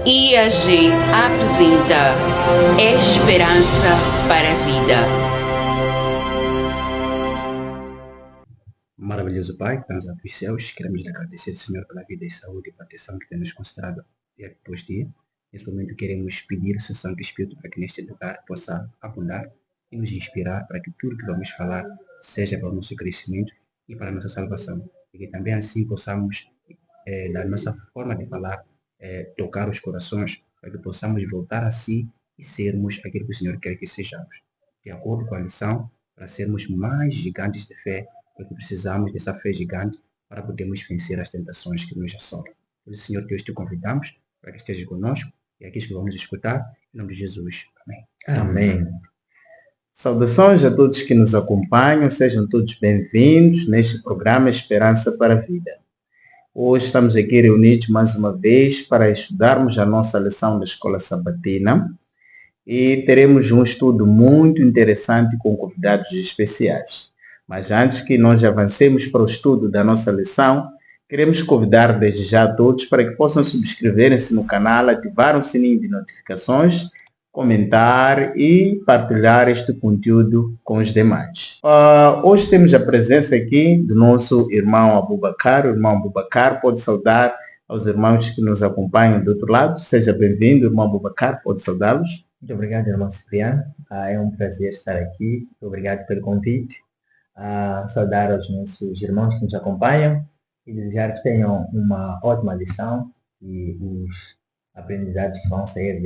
IAG apresenta Esperança para a Vida. Maravilhoso Pai, que estamos nos céus, queremos lhe agradecer, Senhor, pela vida e saúde e proteção que tem nos considerado dia após dia. Neste momento queremos pedir ao seu Santo Espírito para que neste lugar possa abundar e nos inspirar para que tudo que vamos falar seja para o nosso crescimento e para a nossa salvação. E que também assim possamos, da nossa forma de falar, tocar os corações, para que possamos voltar a si e sermos aquilo que o Senhor quer que sejamos. De acordo com a lição, para sermos mais gigantes de fé, porque precisamos dessa fé gigante para podermos vencer as tentações que nos assolam. Por isso, Senhor, que hoje te convidamos para que esteja conosco e aqueles que vamos escutar, em nome de Jesus. Amém. Amém. Saudações a todos que nos acompanham, sejam todos bem-vindos neste programa Esperança para a Vida. Hoje estamos aqui reunidos mais uma vez para estudarmos a nossa lição da Escola Sabatina e teremos um estudo muito interessante com convidados especiais. Mas antes que nós avancemos para o estudo da nossa lição, queremos convidar desde já todos para que possam subscreverem-se no canal, ativar o sininho de notificações, comentar e partilhar este conteúdo com os demais. Hoje temos a presença aqui do nosso irmão Abubakar. O irmão Abubakar pode saudar aos irmãos que nos acompanham do outro lado. Seja bem-vindo, irmão Abubakar, pode saudá-los. Muito obrigado, irmão Cipriano. É um prazer estar aqui. Muito obrigado pelo convite. Saudar aos nossos irmãos que nos acompanham e desejar que tenham uma ótima lição e os aprendizados que vão sair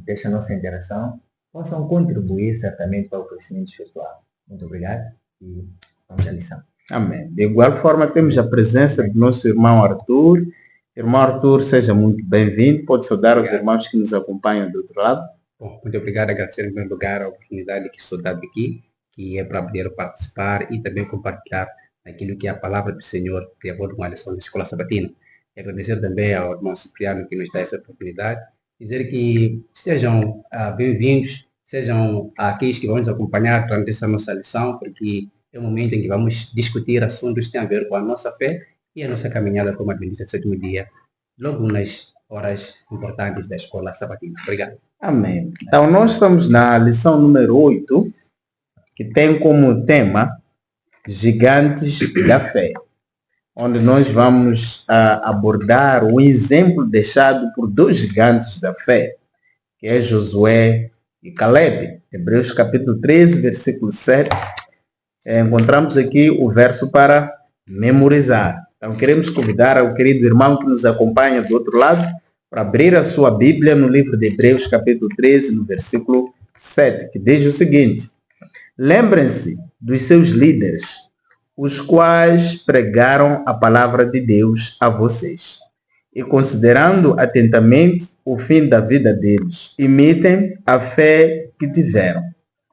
desta nossa interação possam contribuir certamente para o crescimento espiritual. Muito obrigado e vamos à lição. Amém. De igual forma, temos a presença do nosso irmão Arthur. Irmão Arthur, seja muito bem-vindo. Pode saudar aos irmãos que nos acompanham do outro lado. Bom, muito obrigado, agradecer em primeiro lugar a oportunidade que estou dando aqui, que é para poder participar e também compartilhar aquilo que é a palavra do Senhor, de acordo com a lição da Escola Sabatina. E agradecer também ao irmão Cipriano que nos dá essa oportunidade, dizer que sejam bem-vindos, sejam aqueles que vão nos acompanhar durante essa nossa lição, porque é um momento em que vamos discutir assuntos que têm a ver com a nossa fé e a nossa caminhada como Adventista do Sétimo Dia, logo nas horas importantes da Escola Sabatina. Obrigado. Amém. Então, nós estamos na lição número 8, que tem como tema Gigantes da Fé, onde nós vamos abordar o exemplo deixado por dois gigantes da fé, que é Josué e Caleb. Hebreus capítulo 13, versículo 7. Encontramos aqui o verso para memorizar. Então, queremos convidar o querido irmão que nos acompanha do outro lado para abrir a sua Bíblia no livro de Hebreus capítulo 13, no versículo 7, que diz o seguinte: lembrem-se dos seus líderes, os quais pregaram a palavra de Deus a vocês. E considerando atentamente o fim da vida deles, imitem a fé que tiveram.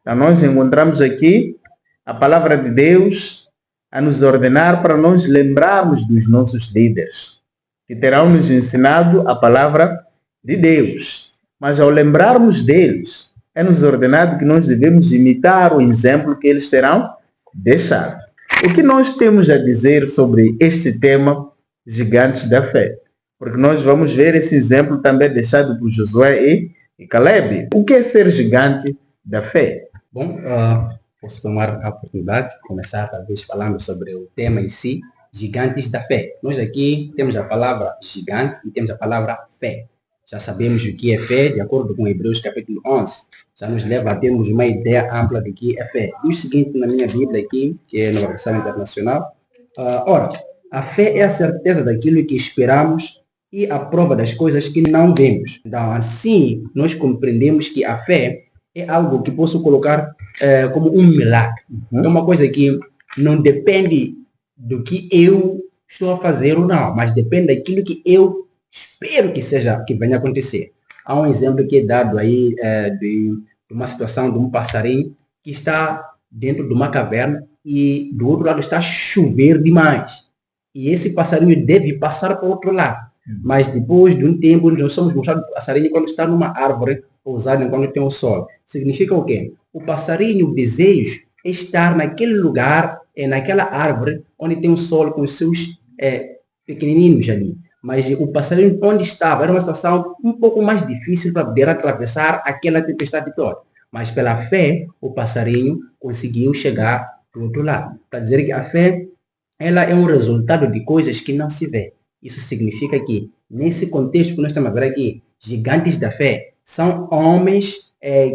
Então, nós encontramos aqui a palavra de Deus a nos ordenar para nós lembrarmos dos nossos líderes, que terão nos ensinado a palavra de Deus. Mas ao lembrarmos deles, é nos ordenado que nós devemos imitar o exemplo que eles terão deixado. O que nós temos a dizer sobre este tema, gigantes da fé? Porque nós vamos ver esse exemplo também deixado por Josué e Caleb. O que é ser gigante da fé? Bom, posso tomar a oportunidade de começar talvez falando sobre o tema em si, gigantes da fé. Nós aqui temos a palavra gigante e temos a palavra fé. Já sabemos o que é fé, de acordo com Hebreus capítulo 11. Já nos leva a termos uma ideia ampla de que é fé. Diz o seguinte na minha Bíblia aqui, que é na versão internacional. Ora, a fé é a certeza daquilo que esperamos e a prova das coisas que não vemos. Então, assim, nós compreendemos que a fé é algo que posso colocar como um milagre. É uma coisa que não depende do que eu estou a fazer ou não, mas depende daquilo que eu espero que venha a acontecer. Há um exemplo que é dado aí de uma situação de um passarinho que está dentro de uma caverna e do outro lado está a chover demais. E esse passarinho deve passar para o outro lado. Mas depois de um tempo, nós somos mostrados o passarinho quando está numa árvore pousado enquanto tem o sol. Significa o quê? O passarinho, o desejo é estar naquele lugar, naquela árvore onde tem o sol com os seus pequenininhos ali. Mas o passarinho onde estava era uma situação um pouco mais difícil para poder atravessar aquela tempestade toda. Mas pela fé, o passarinho conseguiu chegar do outro lado. Para dizer que a fé, ela é um resultado de coisas que não se vê. Isso significa que, nesse contexto que nós estamos a ver aqui, gigantes da fé são homens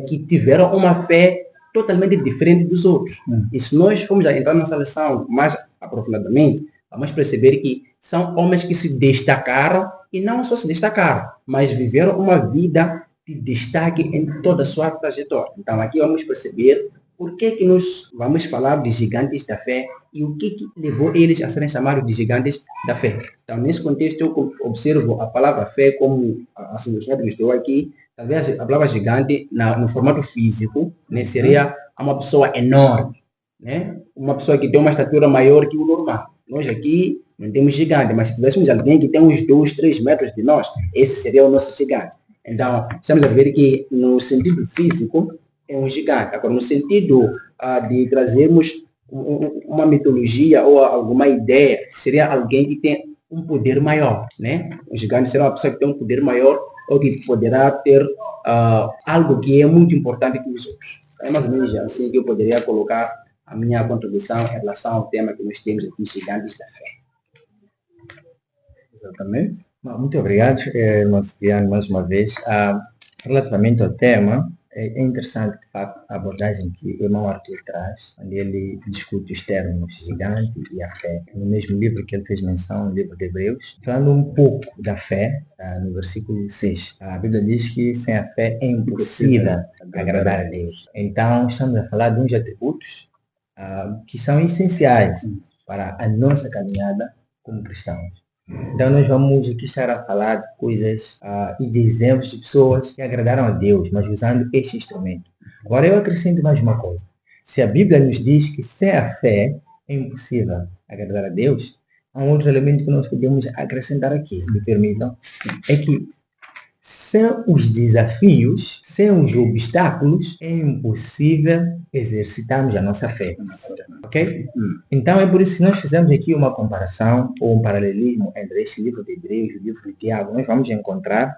que tiveram uma fé totalmente diferente dos outros. E se nós formos entrar nessa lição mais aprofundadamente, vamos perceber que são homens que se destacaram e não só se destacaram, mas viveram uma vida de destaque em toda a sua trajetória. Então aqui vamos perceber por que nós vamos falar de gigantes da fé e o que levou eles a serem chamados de gigantes da fé. Então nesse contexto eu observo a palavra fé como a significado que estou aqui. Talvez a palavra gigante no formato físico, né, seria uma pessoa enorme, né? Uma pessoa que tem uma estatura maior que o normal. Nós aqui não temos gigante, mas se tivéssemos alguém que tem uns 2, 3 metros de nós, esse seria o nosso gigante. Então, estamos a ver que no sentido físico é um gigante. Agora, no sentido de trazermos uma mitologia ou alguma ideia, seria alguém que tem um poder maior, né? Um gigante será uma pessoa que tem um poder maior ou que poderá ter algo que é muito importante que os outros. É mais ou menos assim que eu poderia colocar a minha contribuição em relação ao tema que nós temos aqui, gigantes da fé. Exatamente. Muito obrigado, irmão Cipriano, mais uma vez. Relativamente ao tema, é interessante, de facto, a abordagem que o irmão Arthur traz, onde ele discute os termos gigante e a fé. No mesmo livro que ele fez menção, o livro de Hebreus, falando um pouco da fé, no versículo 6. A Bíblia diz que sem a fé é impossível agradar a Deus. Então, estamos a falar de uns atributos que são essenciais para a nossa caminhada como cristãos. Então nós vamos aqui estar a falar de coisas e de exemplos de pessoas que agradaram a Deus, mas usando este instrumento. Agora eu acrescento mais uma coisa. Se a Bíblia nos diz que sem a fé é impossível agradar a Deus, há um outro elemento que nós podemos acrescentar aqui, me permitam, é que sem os desafios, sem os obstáculos, é impossível exercitarmos a nossa fé. Ok? Então é por isso que nós fizemos aqui uma comparação ou um paralelismo entre este livro de Hebreus e o livro de Tiago. Nós vamos encontrar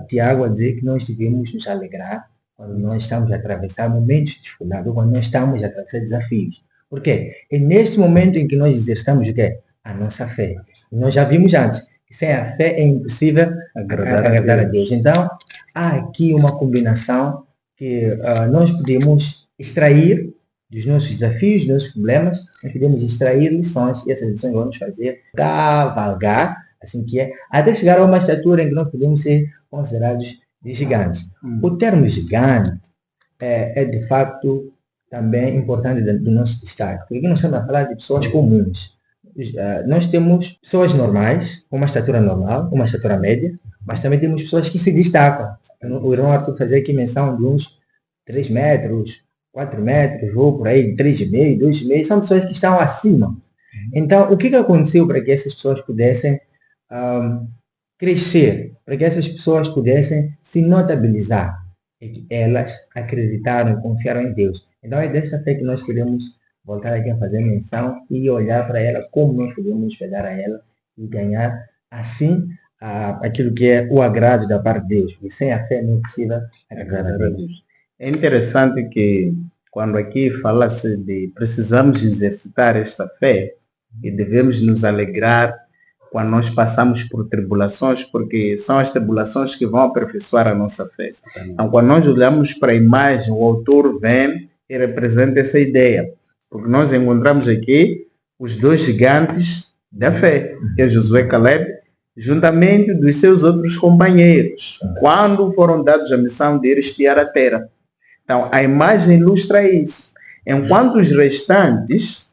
Tiago a dizer que nós devemos nos alegrar quando nós estamos a atravessar momentos de dificuldade ou quando nós estamos a atravessar desafios. Por quê? É neste momento em que nós exercitamos o quê? A nossa fé. E nós já vimos antes. Sem a fé é impossível agradar a Deus. Então, há aqui uma combinação que nós podemos extrair dos nossos desafios, dos nossos problemas, nós podemos extrair lições, e essas lições vão nos fazer cavalgar, assim que é, até chegar a uma estatura em que nós podemos ser considerados de gigantes. O termo gigante é de facto também importante do nosso destaque, porque aqui nós estamos a falar de pessoas comuns. Nós temos pessoas normais, com uma estatura normal, uma estatura média, mas também temos pessoas que se destacam. O irmão Arthur fazia aqui menção de uns 3 metros, 4 metros, ou por aí 3,5, 2,5, são pessoas que estão acima. Então, o que aconteceu para que essas pessoas pudessem crescer, para que essas pessoas pudessem se notabilizar? É que elas acreditaram e confiaram em Deus. Então, é desta fé que nós queremos voltar aqui a fazer menção e olhar para ela, como nós podemos pegar a ela e ganhar, assim, aquilo que é o agrado da parte de Deus. E sem a fé não é possível agradar a Deus. É interessante que, quando aqui fala-se de precisamos exercitar esta fé e devemos nos alegrar quando nós passamos por tribulações, porque são as tribulações que vão aperfeiçoar a nossa fé. Então, quando nós olhamos para a imagem, o autor vem e representa essa ideia. Porque nós encontramos aqui os 2 gigantes da fé, que é Josué e Caleb, juntamente dos seus outros companheiros, quando foram dados a missão de ir espiar a terra. Então, a imagem ilustra isso. Enquanto os restantes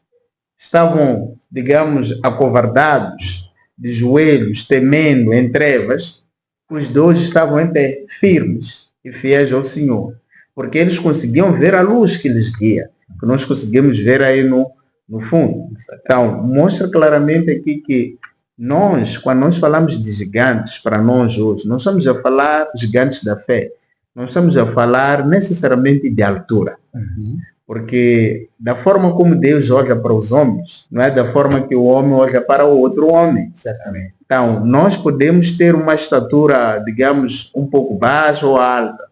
estavam, digamos, acovardados, de joelhos, temendo, em trevas, os 2 estavam em pé, firmes e fiéis ao Senhor, porque eles conseguiam ver a luz que lhes guia, que nós conseguimos ver aí no fundo. Então, mostra claramente aqui que nós, quando nós falamos de gigantes, para nós hoje, não estamos a falar gigantes da fé, não estamos a falar necessariamente de altura. Porque da forma como Deus olha para os homens, não é da forma que o homem olha para o outro homem. Certamente. Então, nós podemos ter uma estatura, digamos, um pouco baixa ou alta,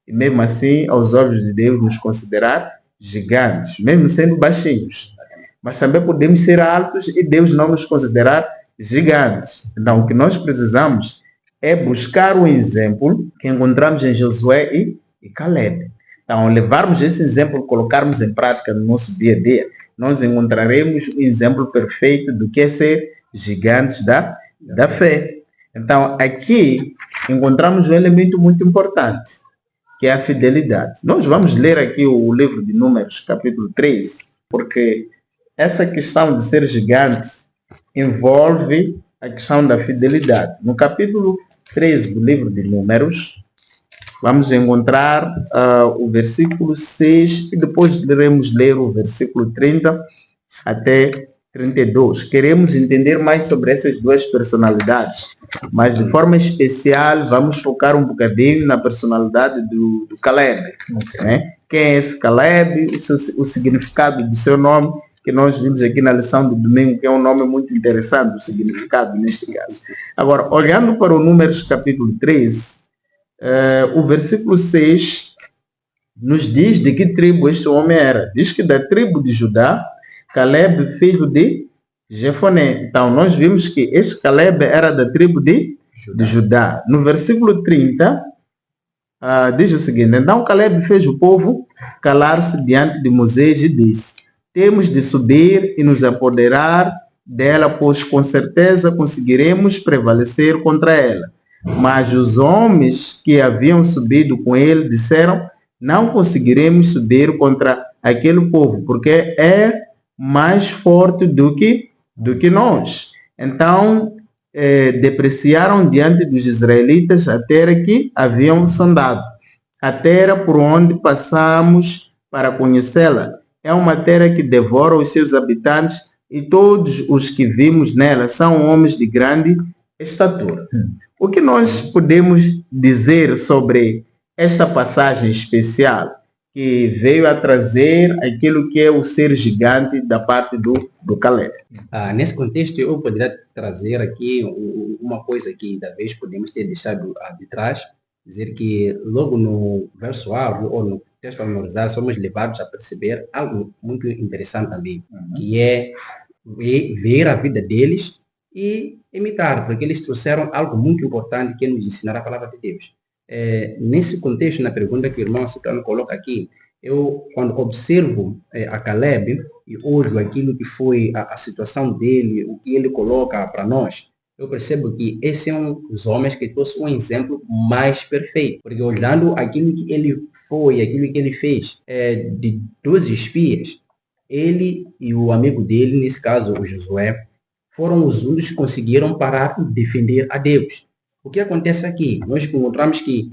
e mesmo assim, aos olhos de Deus, nos considerar gigantes, mesmo sendo baixinhos. Mas também podemos ser altos e Deus não nos considerar gigantes. Então, o que nós precisamos é buscar um exemplo que encontramos em Josué e Caleb. Então, levarmos esse exemplo, colocarmos em prática no nosso dia a dia, nós encontraremos um exemplo perfeito do que é ser gigantes da fé. Então, aqui encontramos um elemento muito importante, que é a fidelidade. Nós vamos ler aqui o livro de Números, capítulo 3, porque essa questão de ser gigante envolve a questão da fidelidade. No capítulo 13 do livro de Números, vamos encontrar o versículo 6 e depois iremos ler o versículo 30 até 32. Queremos entender mais sobre essas duas personalidades, mas de forma especial vamos focar um bocadinho na personalidade do Caleb. Né? Quem é esse Caleb? O significado do seu nome, que nós vimos aqui na lição de domingo, que é um nome muito interessante, o significado neste caso. Agora, olhando para o Números capítulo 13, o versículo 6 nos diz de que tribo este homem era. Diz que da tribo de Judá, Caleb, filho de Jefoné. Então, nós vimos que este Caleb era da tribo de Judá. No versículo 30, diz o seguinte: então Caleb fez o povo calar-se diante de Moisés e disse: temos de subir e nos apoderar dela, pois com certeza conseguiremos prevalecer contra ela. Mas os homens que haviam subido com ele disseram: não conseguiremos subir contra aquele povo, porque é mais forte do que nós. Então, depreciaram diante dos israelitas a terra que haviam sondado, a terra por onde passamos para conhecê-la. É uma terra que devora os seus habitantes, e todos os que vimos nela são homens de grande estatura. O que nós podemos dizer sobre esta passagem especial que veio a trazer aquilo que é o ser gigante da parte do Caleb? Nesse contexto, eu poderia trazer aqui uma coisa que talvez podemos ter deixado de trás, dizer que logo no verso A ou no texto a memorizar, somos levados a perceber algo muito interessante também, que é ver a vida deles e imitar, porque eles trouxeram algo muito importante que é nos ensinar a palavra de Deus. Nesse contexto, na pergunta que o irmão Citano coloca aqui, eu, quando observo a Caleb e olho aquilo que foi a situação dele, o que ele coloca para nós, eu percebo que esse é um dos homens que trouxe um exemplo mais perfeito, porque olhando aquilo que ele foi, aquilo que ele fez, de 12 espias, ele e o amigo dele, nesse caso o Josué, foram os únicos que conseguiram parar e defender a Deus. O que acontece aqui? Nós encontramos que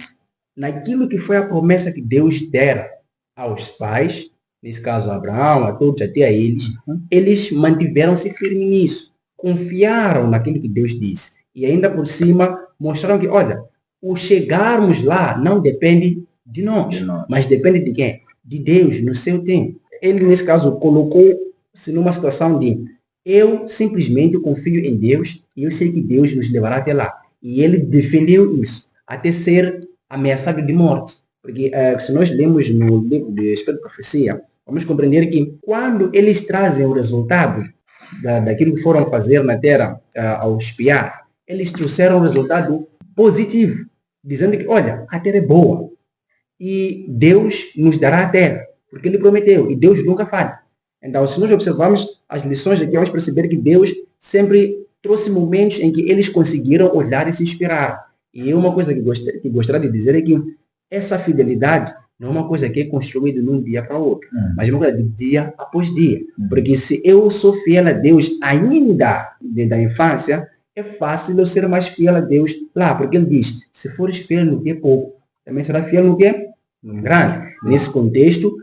naquilo que foi a promessa que Deus dera aos pais, nesse caso a Abraão, a todos, até a eles, eles mantiveram-se firmes nisso, confiaram naquilo que Deus disse. E ainda por cima mostraram que, olha, o chegarmos lá não depende de nós, mas depende de quem? De Deus, no seu tempo. Ele, nesse caso, colocou-se numa situação de: eu simplesmente confio em Deus e eu sei que Deus nos levará até lá. E ele defendeu isso, até ser ameaçado de morte. Porque se nós lemos no livro de Espírito de Profecia, vamos compreender que quando eles trazem o resultado daquilo que foram fazer na terra ao espiar, eles trouxeram um resultado positivo, dizendo que, olha, a terra é boa e Deus nos dará a terra, porque ele prometeu, e Deus nunca falha. Então, se nós observarmos as lições aqui, vamos perceber que Deus sempre trouxe momentos em que eles conseguiram olhar e se inspirar. E uma coisa que gostaria de dizer é que essa fidelidade não é uma coisa que é construída de um dia para outro, mas é uma coisa de dia após dia. Porque se eu sou fiel a Deus ainda desde a infância, é fácil eu ser mais fiel a Deus lá, porque ele diz: se fores fiel no que é pouco, também será fiel no que é grande. Nesse contexto,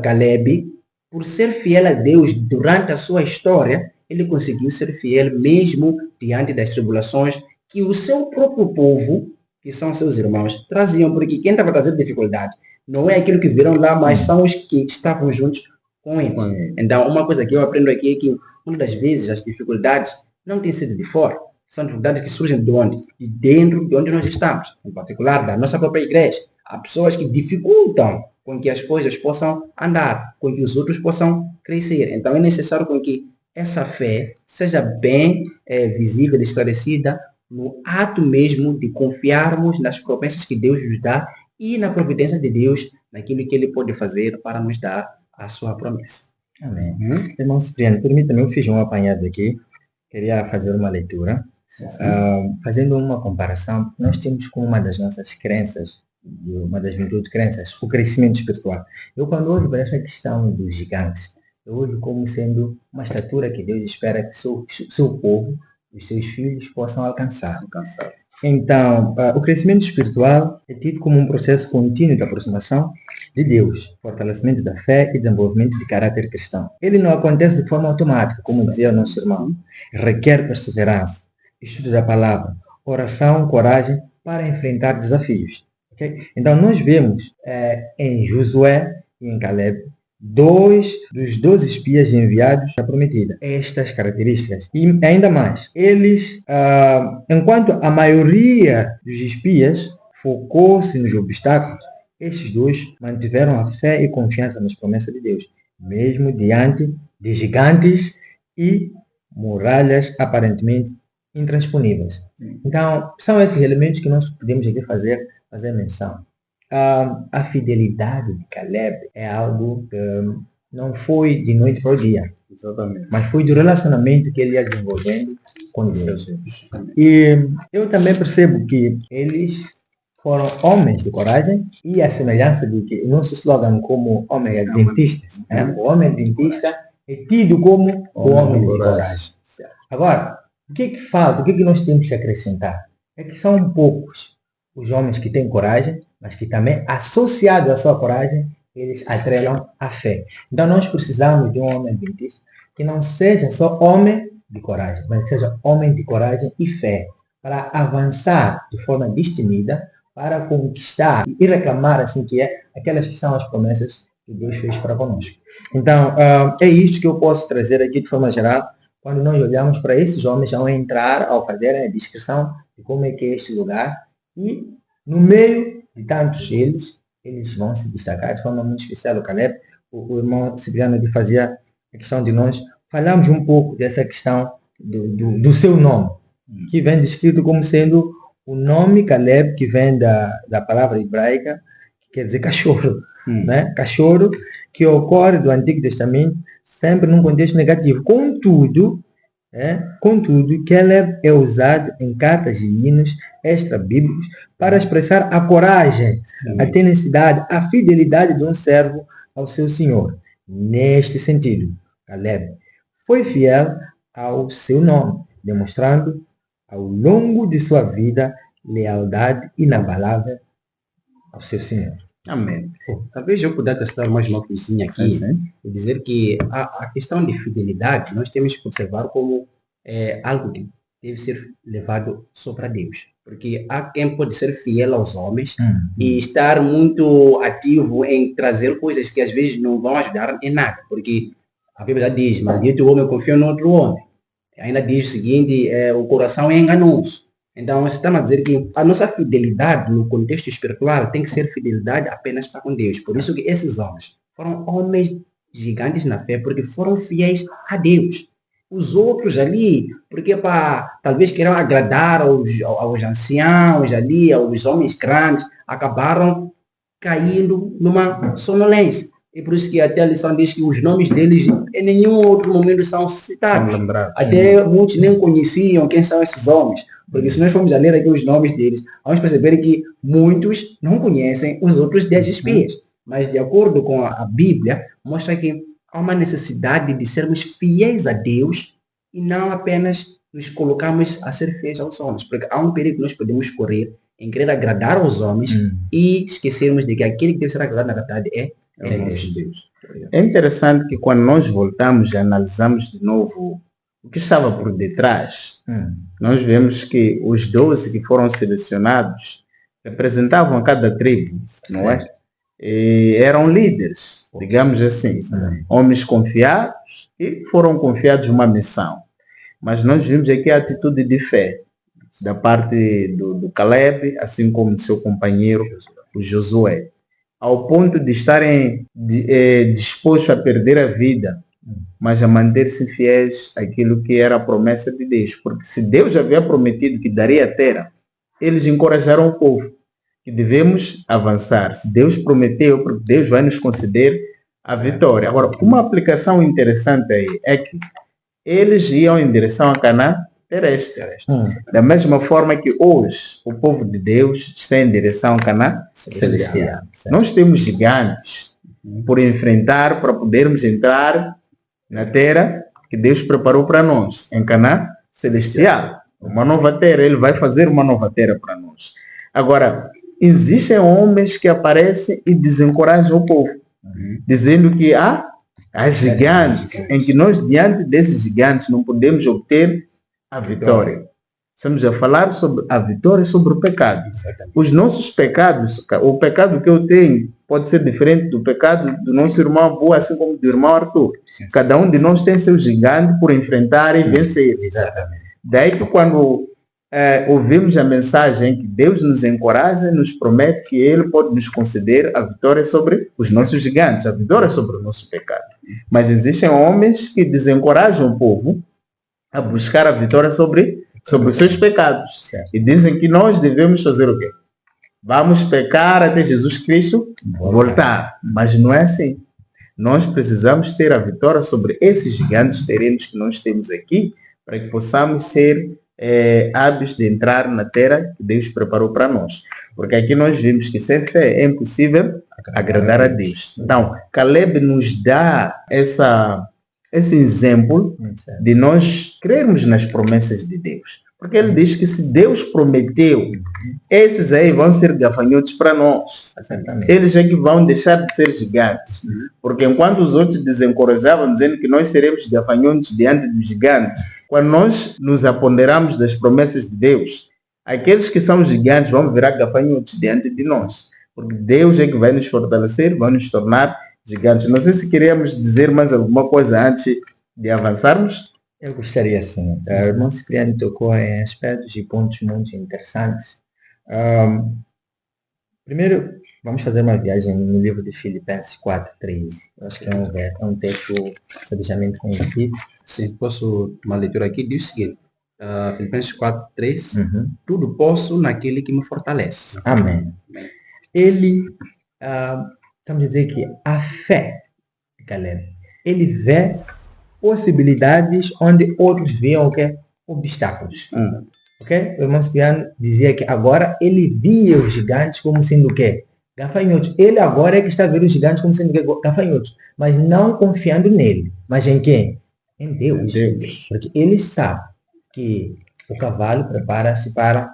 Caleb, por ser fiel a Deus durante a sua história, ele conseguiu ser fiel mesmo diante das tribulações que o seu próprio povo, que são seus irmãos, traziam. Porque quem estava trazendo dificuldade Não é aquilo que viram lá, mas são os que estavam juntos com eles. Então, uma coisa que eu aprendo aqui é que, muitas das vezes, as dificuldades não têm sido de fora. São dificuldades que surgem de onde? De dentro de onde nós estamos. Em particular, da nossa própria igreja. Há pessoas que dificultam com que as coisas possam andar, com que os outros possam crescer. Então, é necessário com que essa fé seja bem visível e esclarecida no ato mesmo de confiarmos nas promessas que Deus nos dá e na providência de Deus, naquilo que Ele pode fazer para nos dar a sua promessa. Amém. Irmão Cipriano, permita-me, eu fiz um apanhado aqui, queria fazer uma leitura, fazendo uma comparação. Nós temos como uma das nossas crenças, uma das 28 crenças, o crescimento espiritual. Eu, quando olho para essa questão dos gigantes, eu olho como sendo uma estatura que Deus espera que seu povo, os seus filhos, possam alcançar. Então, o crescimento espiritual é tido como um processo contínuo de aproximação de Deus, fortalecimento da fé e desenvolvimento de caráter cristão. Ele não acontece de forma automática, como dizia o nosso irmão. Requer perseverança, estudo da palavra, oração, coragem para enfrentar desafios. Okay? Então, nós vemos em Josué e em Caleb, 2 dos 12 espias enviados à prometida. Estas características. E ainda mais, eles, enquanto a maioria dos espias focou-se nos obstáculos, estes 2 mantiveram a fé e confiança nas promessas de Deus, mesmo diante de gigantes e muralhas aparentemente intransponíveis. Então, são esses elementos que nós podemos aqui fazer menção. A fidelidade de Caleb é algo que não foi de noite para o dia. Exatamente. Mas foi do relacionamento que ele ia desenvolvendo com Deus. E eu também percebo que eles foram homens de coragem, e a semelhança do que o nosso slogan como homem adventistas, o homem adventista é tido como o homem de coragem. Agora, o que falta? O que nós temos que acrescentar? É que são poucos os homens que têm coragem, mas que também, associado à sua coragem, eles atrelam a fé. Então, nós precisamos de um homem adventista que não seja só homem de coragem, mas que seja homem de coragem e fé, para avançar de forma destemida, para conquistar e reclamar, assim que é, aquelas que são as promessas que Deus fez para conosco. Então, é isso que eu posso trazer aqui de forma geral, quando nós olhamos para esses homens ao entrar, ao fazerem a descrição de como é que é este lugar, e no meio de tantos eles vão se destacar de forma muito especial. O Caleb, o irmão Cipriano, fazia a questão de nós falarmos um pouco dessa questão do seu nome, que vem descrito como sendo o nome Caleb, que vem da palavra hebraica, que quer dizer cachorro, né? Cachorro, que ocorre do Antigo Testamento sempre num contexto negativo. Contudo, Caleb é usado em cartas e hinos extra-bíblicos para expressar a coragem, a tenacidade, a fidelidade de um servo ao seu Senhor. Neste sentido, Caleb foi fiel ao seu nome, demonstrando ao longo de sua vida lealdade inabalável ao seu Senhor. Amém. Talvez eu pudesse estar mais uma coisinha aqui e dizer que a questão de fidelidade nós temos que observar como algo que deve ser levado só para Deus. Porque há quem pode ser fiel aos homens e estar muito ativo em trazer coisas que às vezes não vão ajudar em nada. Porque a Bíblia diz, maldito o homem confia no outro homem. Ainda diz o seguinte, o coração é enganoso. Então, você está a dizer que a nossa fidelidade no contexto espiritual tem que ser fidelidade apenas para com Deus. Por isso que esses homens foram homens gigantes na fé, porque foram fiéis a Deus. Os outros ali, porque talvez queiram agradar aos anciãos ali, aos homens grandes, acabaram caindo numa sonolência. E por isso que até a lição diz que os nomes deles em nenhum outro momento são citados. Até muitos nem conheciam quem são esses homens. Porque se nós formos a ler aqui os nomes deles, vamos perceber que muitos não conhecem os outros 10 espias. Mas de acordo com a Bíblia, mostra que há uma necessidade de sermos fiéis a Deus e não apenas nos colocarmos a ser fiéis aos homens. Porque há um perigo que nós podemos correr em querer agradar aos homens e esquecermos de que aquele que deve ser agradado, na verdade, é nosso Deus. É interessante que quando nós voltamos e analisamos de novo o que estava por detrás, nós vemos que os 12 que foram selecionados representavam cada tribo, não é? eram líderes, digamos assim, homens confiados e foram confiados uma missão. Mas nós vimos aqui a atitude de fé da parte do Caleb, assim como do seu companheiro, o Josué, ao ponto de estarem dispostos a perder a vida, mas a manter-se fiéis àquilo que era a promessa de Deus. Porque se Deus havia prometido que daria a terra, eles encorajaram o povo que devemos avançar. Se Deus prometeu, porque Deus vai nos conceder a vitória. Agora, uma aplicação interessante aí é que eles iam em direção a Canaã terrestre. Da mesma forma que hoje o povo de Deus está em direção a Canaã celestial. Nós temos gigantes por enfrentar para podermos entrar na terra que Deus preparou para nós, em Canaã celestial. Uma nova terra, Ele vai fazer uma nova terra para nós. Agora, existem homens que aparecem e desencorajam o povo, dizendo que há gigantes, em que nós, diante desses gigantes, não podemos obter a vitória. Estamos a falar sobre a vitória sobre o pecado. Os nossos pecados, o pecado que eu tenho pode ser diferente do pecado do nosso irmão Abu, assim como do irmão Arthur. Cada um de nós tem seu gigante por enfrentar e vencer. Daí que quando ouvimos a mensagem que Deus nos encoraja, nos promete que Ele pode nos conceder a vitória sobre os nossos gigantes, a vitória sobre o nosso pecado. Mas existem homens que desencorajam o povo a buscar a vitória sobre os seus pecados. Certo. E dizem que nós devemos fazer o quê? Vamos pecar até Jesus Cristo voltar. Mas não é assim. Nós precisamos ter a vitória sobre esses gigantes terrenos que nós temos aqui, para que possamos ser hábeis de entrar na terra que Deus preparou para nós. Porque aqui nós vimos que sem fé é impossível agradar a Deus. Então, Caleb nos dá esse exemplo de nós crermos nas promessas de Deus. Porque ele diz que se Deus prometeu, esses aí vão ser gafanhotos para nós. Eles é que vão deixar de ser gigantes. Porque enquanto os outros desencorajavam, dizendo que nós seremos gafanhotos diante dos gigantes, quando nós nos apoderamos das promessas de Deus, aqueles que são gigantes vão virar gafanhotos diante de nós. Porque Deus é que vai nos fortalecer, vai nos tornar gigantes. Não sei se queríamos dizer mais alguma coisa antes de avançarmos. Eu gostaria sim. O irmão Cipriano tocou em aspectos e pontos muito interessantes. Primeiro, vamos fazer uma viagem no livro de Filipenses 4:13. Acho que é um texto sabidamente conhecido. Sim, posso uma leitura aqui, diz o seguinte, Filipenses 4:3, tudo posso naquele que me fortalece. Amém. Ele, estamos a dizer que a fé, galera, ele vê possibilidades onde outros viam o que? Obstáculos. Okay? O irmão Cipriano dizia que agora ele via os gigantes como sendo o quê? Gafanhotos. Ele agora é que está vendo os gigantes como sendo gafanhotos, mas não confiando nele. Mas em quem? Em Deus. Porque ele sabe que o cavalo prepara-se para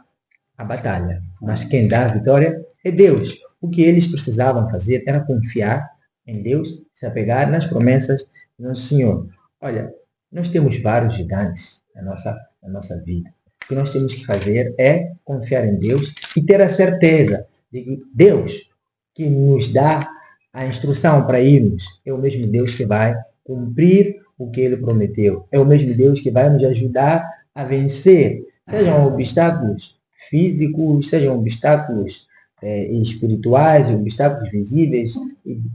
a batalha, mas quem dá a vitória é Deus. O que eles precisavam fazer era confiar em Deus, se apegar nas promessas do nosso Senhor. Olha, nós temos vários gigantes na nossa vida. O que nós temos que fazer é confiar em Deus e ter a certeza de que Deus, que nos dá a instrução para irmos, é o mesmo Deus que vai cumprir o que Ele prometeu. É o mesmo Deus que vai nos ajudar a vencer, sejam obstáculos físicos, sejam obstáculos espirituais, obstáculos visíveis,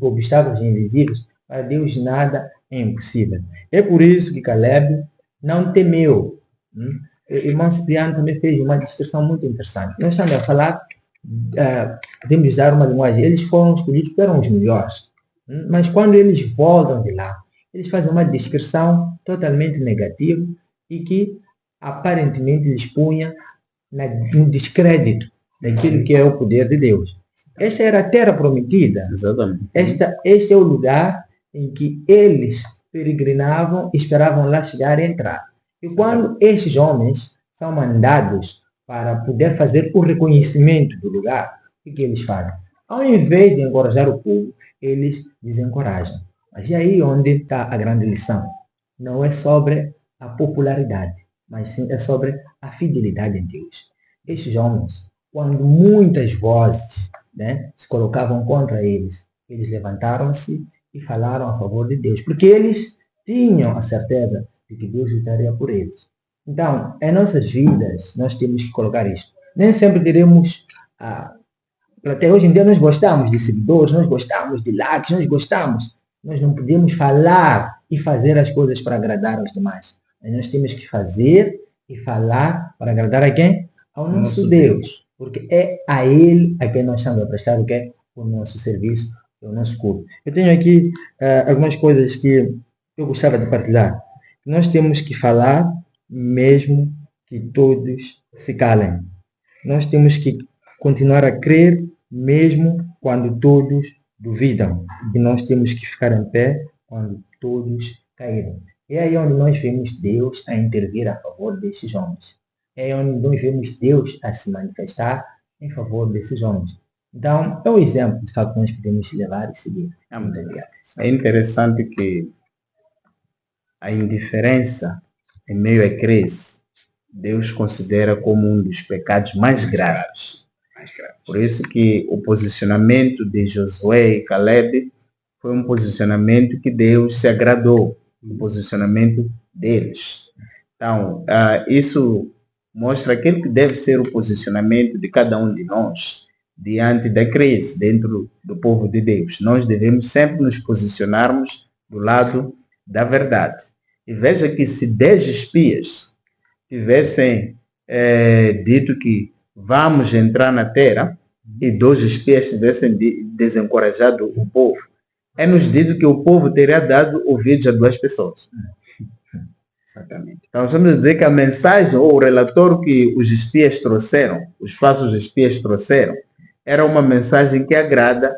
obstáculos invisíveis. Para Deus nada é impossível. É por isso que Caleb não temeu. O irmão Cipriano também fez uma descrição muito interessante. Nós estamos a falar, podemos usar uma linguagem, eles foram escolhidos porque eram os melhores. Mas quando eles voltam de lá, eles fazem uma descrição totalmente negativa e que aparentemente lhes punha no descrédito daquilo que é o poder de Deus. Esta era a terra prometida. Exatamente. Este é o lugar em que eles peregrinavam e esperavam lá chegar e entrar. E quando estes homens são mandados para poder fazer o reconhecimento do lugar, o que eles fazem? Ao invés de encorajar o povo, eles desencorajam. Mas é aí onde está a grande lição. Não é sobre a popularidade, mas sim é sobre a fidelidade em Deus. Estes homens, quando muitas vozes né, se colocavam contra eles. Eles levantaram-se e falaram a favor de Deus, porque eles tinham a certeza de que Deus lutaria por eles. Então, em nossas vidas, nós temos que colocar isso. Nem sempre teremos até hoje em dia nós gostamos de seguidores, nós gostamos de likes, nós gostamos. Nós não podemos falar e fazer as coisas para agradar aos demais. Mas nós temos que fazer e falar para agradar a quem? Ao nosso Deus. Porque é a Ele a quem nós estamos a prestar o quê? O nosso serviço, o nosso culto. Eu tenho aqui algumas coisas que eu gostava de partilhar. Nós temos que falar mesmo que todos se calem. Nós temos que continuar a crer mesmo quando todos duvidam. E nós temos que ficar em pé quando todos caíram. É aí onde nós vemos Deus a intervir a favor desses homens. É onde nós vemos Deus a se manifestar em favor desses homens. Então, é um exemplo, de fato, que nós podemos levar e seguir. Muito obrigado. É interessante que a indiferença em meio à crise, Deus considera como um dos pecados mais graves. Por isso que o posicionamento de Josué e Caleb foi um posicionamento que Deus se agradou, o posicionamento deles. Então, isso mostra aquele que deve ser o posicionamento de cada um de nós diante da crise, dentro do povo de Deus. Nós devemos sempre nos posicionarmos do lado da verdade. E veja que se 10 espias tivessem dito que vamos entrar na terra, e 2 espias tivessem desencorajado o povo, é-nos dito que o povo teria dado ouvidos a 2 pessoas. Exatamente. Então, vamos dizer que a mensagem ou o relatório que os espias trouxeram, os falsos espias trouxeram, era uma mensagem que agrada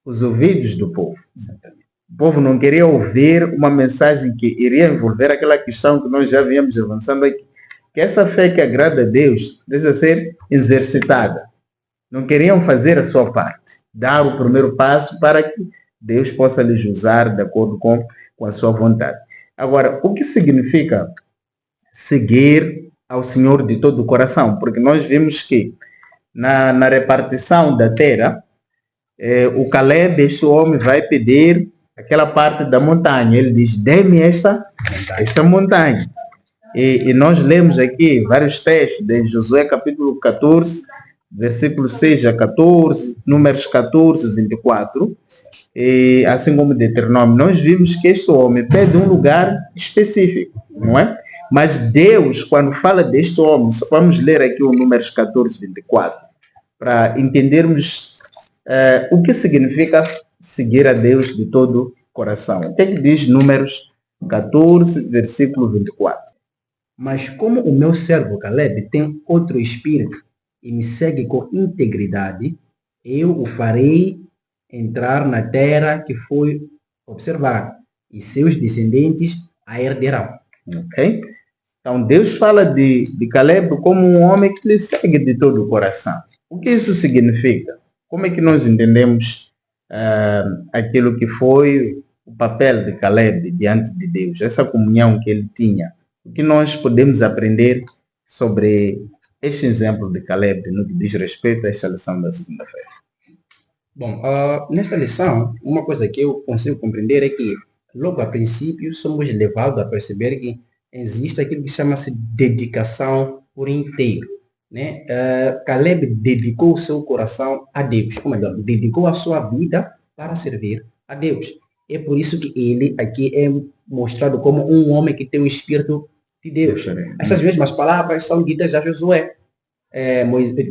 os ouvidos do povo. Exatamente. O povo não queria ouvir uma mensagem que iria envolver aquela questão que nós já viemos avançando aqui, que essa fé que agrada a Deus precisa ser exercitada. Não queriam fazer a sua parte, dar o primeiro passo para que Deus possa lhes usar de acordo com a sua vontade. Agora, o que significa seguir ao Senhor de todo o coração? Porque nós vimos que na repartição da terra, o Caleb, este homem, vai pedir aquela parte da montanha. Ele diz, dê-me esta montanha. E nós lemos aqui vários textos de Josué capítulo 14, versículo 6 a 14, Números 14, 24, e assim como Deuteronômio. Nós vimos que este homem pede um lugar específico, não é? Mas Deus, quando fala deste homem, só vamos ler aqui o Números 14, 24, para entendermos o que significa seguir a Deus de todo o coração. O que diz Números 14, versículo 24? Mas como o meu servo Caleb tem outro espírito e me segue com integridade, eu o farei entrar na terra que foi observar, e seus descendentes a herderão. Ok? Então, Deus fala de Caleb como um homem que lhe segue de todo o coração. O que isso significa? Como é que nós entendemos aquilo que foi o papel de Caleb diante de Deus, essa comunhão que ele tinha? O que nós podemos aprender sobre este exemplo de Caleb no que diz respeito a esta lição da segunda-feira? Bom, nesta lição, uma coisa que eu consigo compreender é que, logo a princípio, somos levados a perceber que existe aquilo que chama-se dedicação por inteiro. Né? Caleb dedicou o seu coração a Deus, ou melhor, dedicou a sua vida para servir a Deus. É por isso que ele aqui é mostrado como um homem que tem o espírito de Deus. Essas mesmas palavras são ditas a Josué.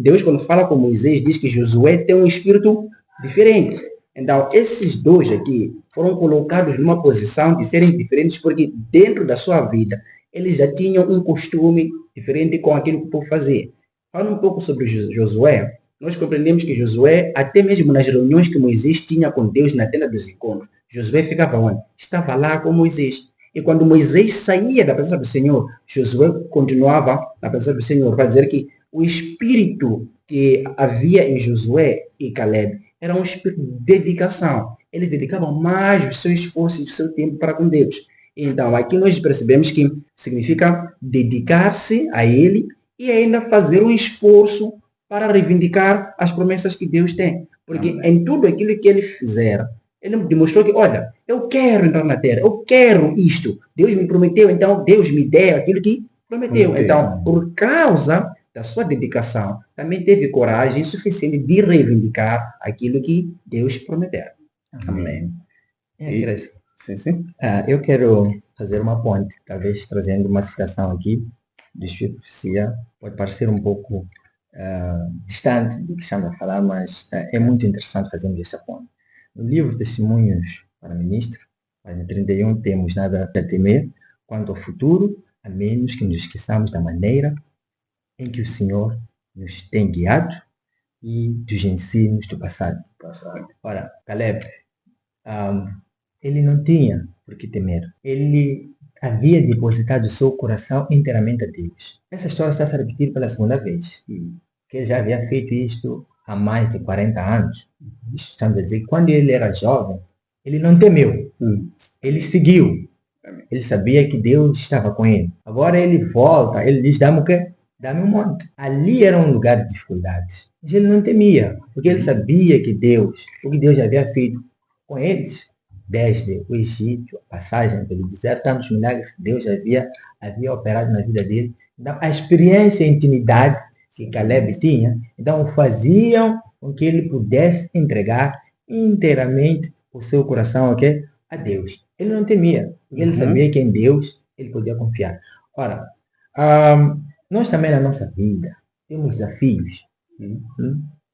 Deus, quando fala com Moisés, diz que Josué tem um espírito diferente. Então, esses dois aqui foram colocados numa posição de serem diferentes porque dentro da sua vida eles já tinham um costume diferente com aquilo que o povo fazia. Falando um pouco sobre Josué, nós compreendemos que Josué, até mesmo nas reuniões que Moisés tinha com Deus na tenda dos encontros, Josué ficava onde? Estava lá com Moisés. E quando Moisés saía da presença do Senhor, Josué continuava na presença do Senhor. Para dizer que o espírito que havia em Josué e Caleb era um espírito de dedicação. Eles dedicavam mais o seu esforço e o seu tempo para com Deus. Então, aqui nós percebemos que significa dedicar-se a Ele e ainda fazer um esforço para reivindicar as promessas que Deus tem. Porque em tudo aquilo que ele fizer, ele demonstrou que, olha, eu quero entrar na terra, eu quero isto. Deus me prometeu, então Deus me deu aquilo que prometeu. Então, por causa da sua dedicação, também teve coragem suficiente de reivindicar aquilo que Deus prometeu. Amém. Sim. Eu quero fazer uma ponte, talvez trazendo uma citação aqui do Espírito de Profecia. Pode parecer um pouco distante do que estamos a falar, mas é muito interessante fazermos essa ponte. No livro Testemunhos para Ministro, página 31, temos nada a temer quanto ao futuro, a menos que nos esqueçamos da maneira em que o Senhor nos tem guiado e dos ensinos do passado. Ora, Caleb, ele não tinha por que temer. Ele havia depositado o seu coração inteiramente a Deus. Essa história está a se repetir pela segunda vez. Que ele já havia feito isto há mais de 40 anos. Estamos a dizer que quando ele era jovem, ele não temeu. Ele seguiu. Ele sabia que Deus estava com ele. Agora ele volta, ele diz, dá-me o quê? Dá-me um monte. Ali era um lugar de dificuldades. Mas ele não temia, porque ele sabia que Deus, o que Deus havia feito com eles, desde o Egito, a passagem pelo deserto, tantos milagres que Deus havia operado na vida dele. Então, a experiência e a intimidade que Caleb tinha, então faziam com que ele pudesse entregar inteiramente o seu coração a Deus. Ele não temia, porque ele sabia que em Deus ele podia confiar. Ora, nós também na nossa vida temos desafios.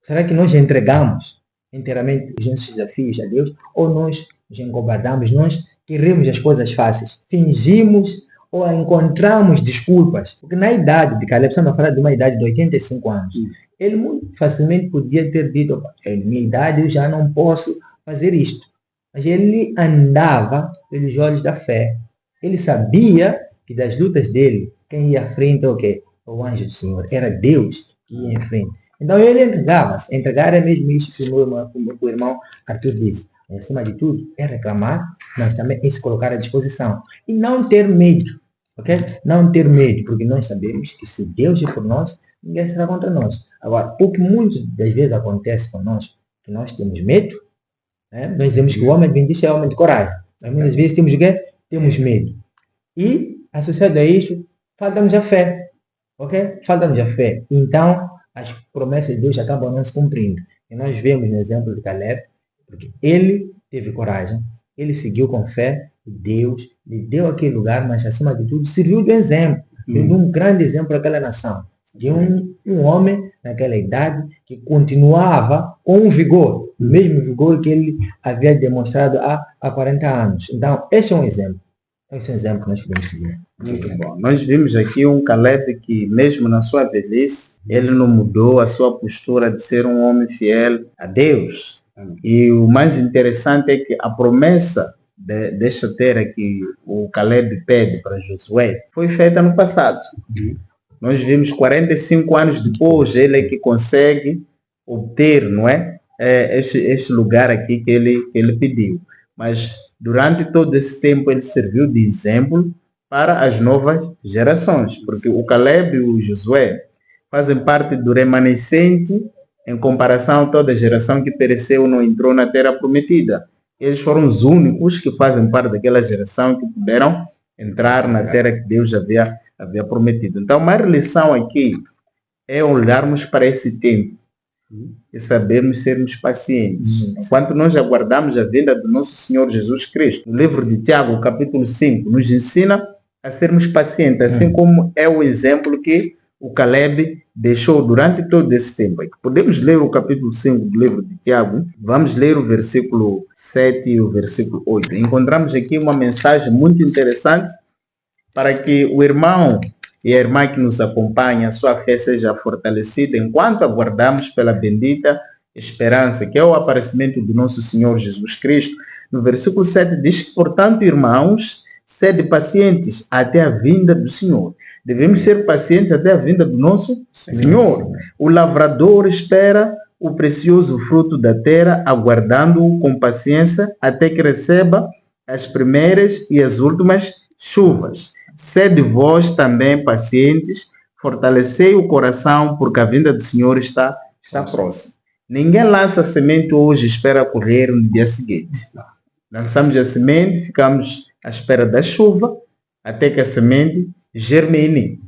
Será que nós entregamos inteiramente os nossos desafios a Deus ou nós nos encobardamos, nós queremos as coisas fáceis, fingimos ou encontramos desculpas? Porque na idade de Caleb, estamos a falar de uma idade de 85 anos, ele muito facilmente podia ter dito, em minha idade eu já não posso fazer isto. Mas ele andava pelos olhos da fé. Ele sabia que das lutas dele, quem ia à frente é o quê? O anjo do Senhor. Era Deus que ia em frente. Então ele entregava-se. Entregar é mesmo isso que o irmão Arthur disse. E, acima de tudo, é reclamar, mas também é se colocar à disposição. E não ter medo. Ok? Não ter medo, porque nós sabemos que se Deus é por nós, ninguém será contra nós. Agora, o que muitas das vezes acontece conosco, que nós temos medo, nós dizemos que o homem adventista é homem de coragem. Mas muitas vezes temos o quê? Temos medo. E, associado a isto, falta-nos a fé. Ok? Falta-nos a fé. Então, as promessas de Deus acabam não se cumprindo. E nós vemos no exemplo de Caleb, porque ele teve coragem, ele seguiu com fé, e Deus lhe deu aquele lugar, mas acima de tudo, serviu de exemplo. Deu um grande exemplo àquela nação. De um homem naquela idade que continuava com um vigor, o mesmo vigor que ele havia demonstrado há 40 anos. Então, este é um exemplo. Esse é um exemplo que nós podemos seguir. Muito bom. Nós vimos aqui um Caleb que, mesmo na sua velhice, ele não mudou a sua postura de ser um homem fiel a Deus. E o mais interessante é que a promessa desta terra que o Caleb pede para Josué foi feita no passado. Nós vimos 45 anos depois, ele é que consegue obter, não é? Este lugar aqui que ele pediu. Mas durante todo esse tempo ele serviu de exemplo para as novas gerações, porque o Caleb e o Josué fazem parte do remanescente em comparação a toda a geração que pereceu não entrou na terra prometida. Eles foram os únicos que fazem parte daquela geração que puderam entrar na terra que Deus havia prometido. Então, uma lição aqui é olharmos para esse tempo e sabermos sermos pacientes. Enquanto nós aguardamos a vinda do nosso Senhor Jesus Cristo, no livro de Tiago, capítulo 5, nos ensina a sermos pacientes, assim como é o exemplo que o Caleb deixou durante todo esse tempo. Podemos ler o capítulo 5 do livro de Tiago. Vamos ler o versículo 7 e o versículo 8. Encontramos aqui uma mensagem muito interessante para que o irmão e a irmã que nos acompanha, a sua fé seja fortalecida enquanto aguardamos pela bendita esperança, que é o aparecimento do nosso Senhor Jesus Cristo. No versículo 7 diz que, portanto, irmãos, sede pacientes até a vinda do Senhor. Devemos ser pacientes até a vinda do nosso Senhor. O lavrador espera o precioso fruto da terra, aguardando-o com paciência até que receba as primeiras e as últimas chuvas. Sede vós também pacientes, fortalecei o coração, porque a vinda do Senhor está próxima. Ninguém lança semente hoje e espera colher no dia seguinte. Lançamos a semente, ficamos à espera da chuva, até que a semente germine,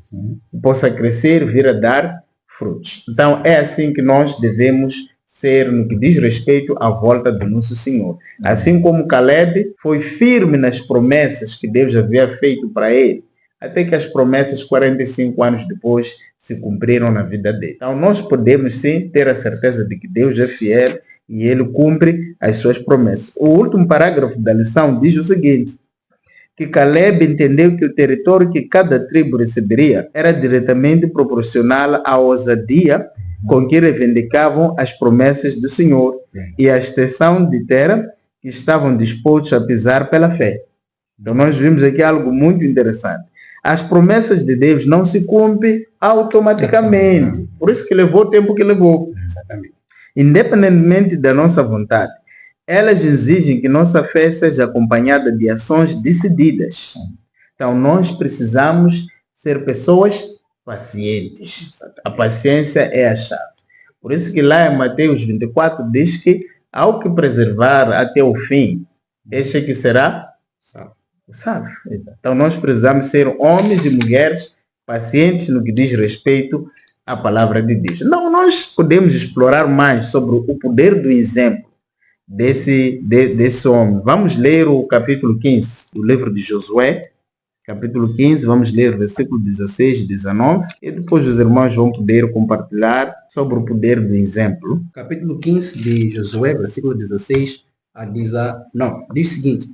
possa crescer, vir a dar frutos. Então, é assim que nós devemos ser no que diz respeito à volta do nosso Senhor. Assim como Caleb foi firme nas promessas que Deus havia feito para ele, até que as promessas 45 anos depois se cumpriram na vida dele. Então, nós podemos sim ter a certeza de que Deus é fiel e ele cumpre as suas promessas. O último parágrafo da lição diz o seguinte: que Caleb entendeu que o território que cada tribo receberia era diretamente proporcional à ousadia com que reivindicavam as promessas do Senhor e a extensão de terra que estavam dispostos a pisar pela fé. Então nós vimos aqui algo muito interessante. As promessas de Deus não se cumprem automaticamente. Por isso que levou o tempo que levou. Exatamente. Independentemente da nossa vontade, elas exigem que nossa fé seja acompanhada de ações decididas. Então, nós precisamos ser pessoas pacientes. A paciência é a chave. Por isso que lá em Mateus 24 diz que, ao que preservar até o fim, este que será o sábio. Então, nós precisamos ser homens e mulheres pacientes no que diz respeito à palavra de Deus. Não, nós podemos explorar mais sobre o poder do exemplo desse homem. Vamos ler o capítulo 15 do livro de Josué. Capítulo 15, vamos ler versículo 16 e 19, e depois os irmãos vão poder compartilhar sobre o poder do exemplo. Capítulo 15 de Josué, versículo 16, diz o seguinte: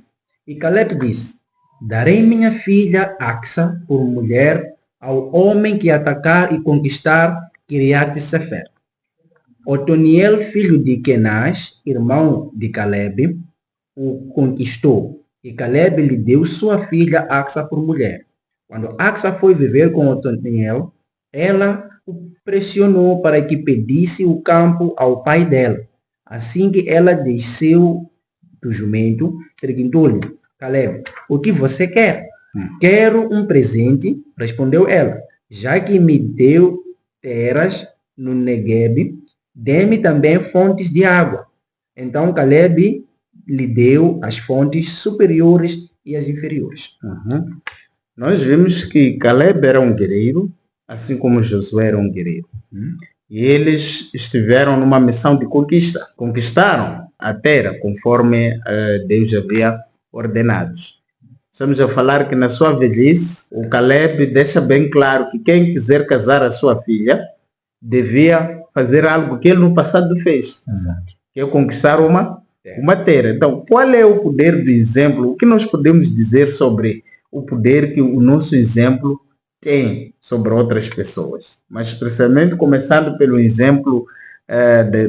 E Caleb disse: Darei minha filha Axa por mulher ao homem que atacar e conquistar Kiriat Sefer. Otoniel, filho de Kenaz, irmão de Caleb, o conquistou, e Caleb lhe deu sua filha Axa por mulher. Quando Axa foi viver com Otoniel, ela o pressionou para que pedisse o campo ao pai dela. Assim que ela desceu do jumento, perguntou-lhe: Caleb, o que você quer? Quero um presente, respondeu ela. Já que me deu terras no Negueb, dê-me também fontes de água. Então Caleb lhe deu as fontes superiores e as inferiores. Nós vimos que Caleb era um guerreiro, assim como Josué era um guerreiro. E eles estiveram numa missão de conquista. Conquistaram a terra conforme Deus havia ordenado. Estamos a falar que na sua velhice, o Caleb deixa bem claro que quem quiser casar a sua filha devia fazer algo que ele no passado fez. Que é conquistar uma terra. Então, qual é o poder do exemplo? O que nós podemos dizer sobre o poder que o nosso exemplo tem sobre outras pessoas? Mas, especialmente, começando pelo exemplo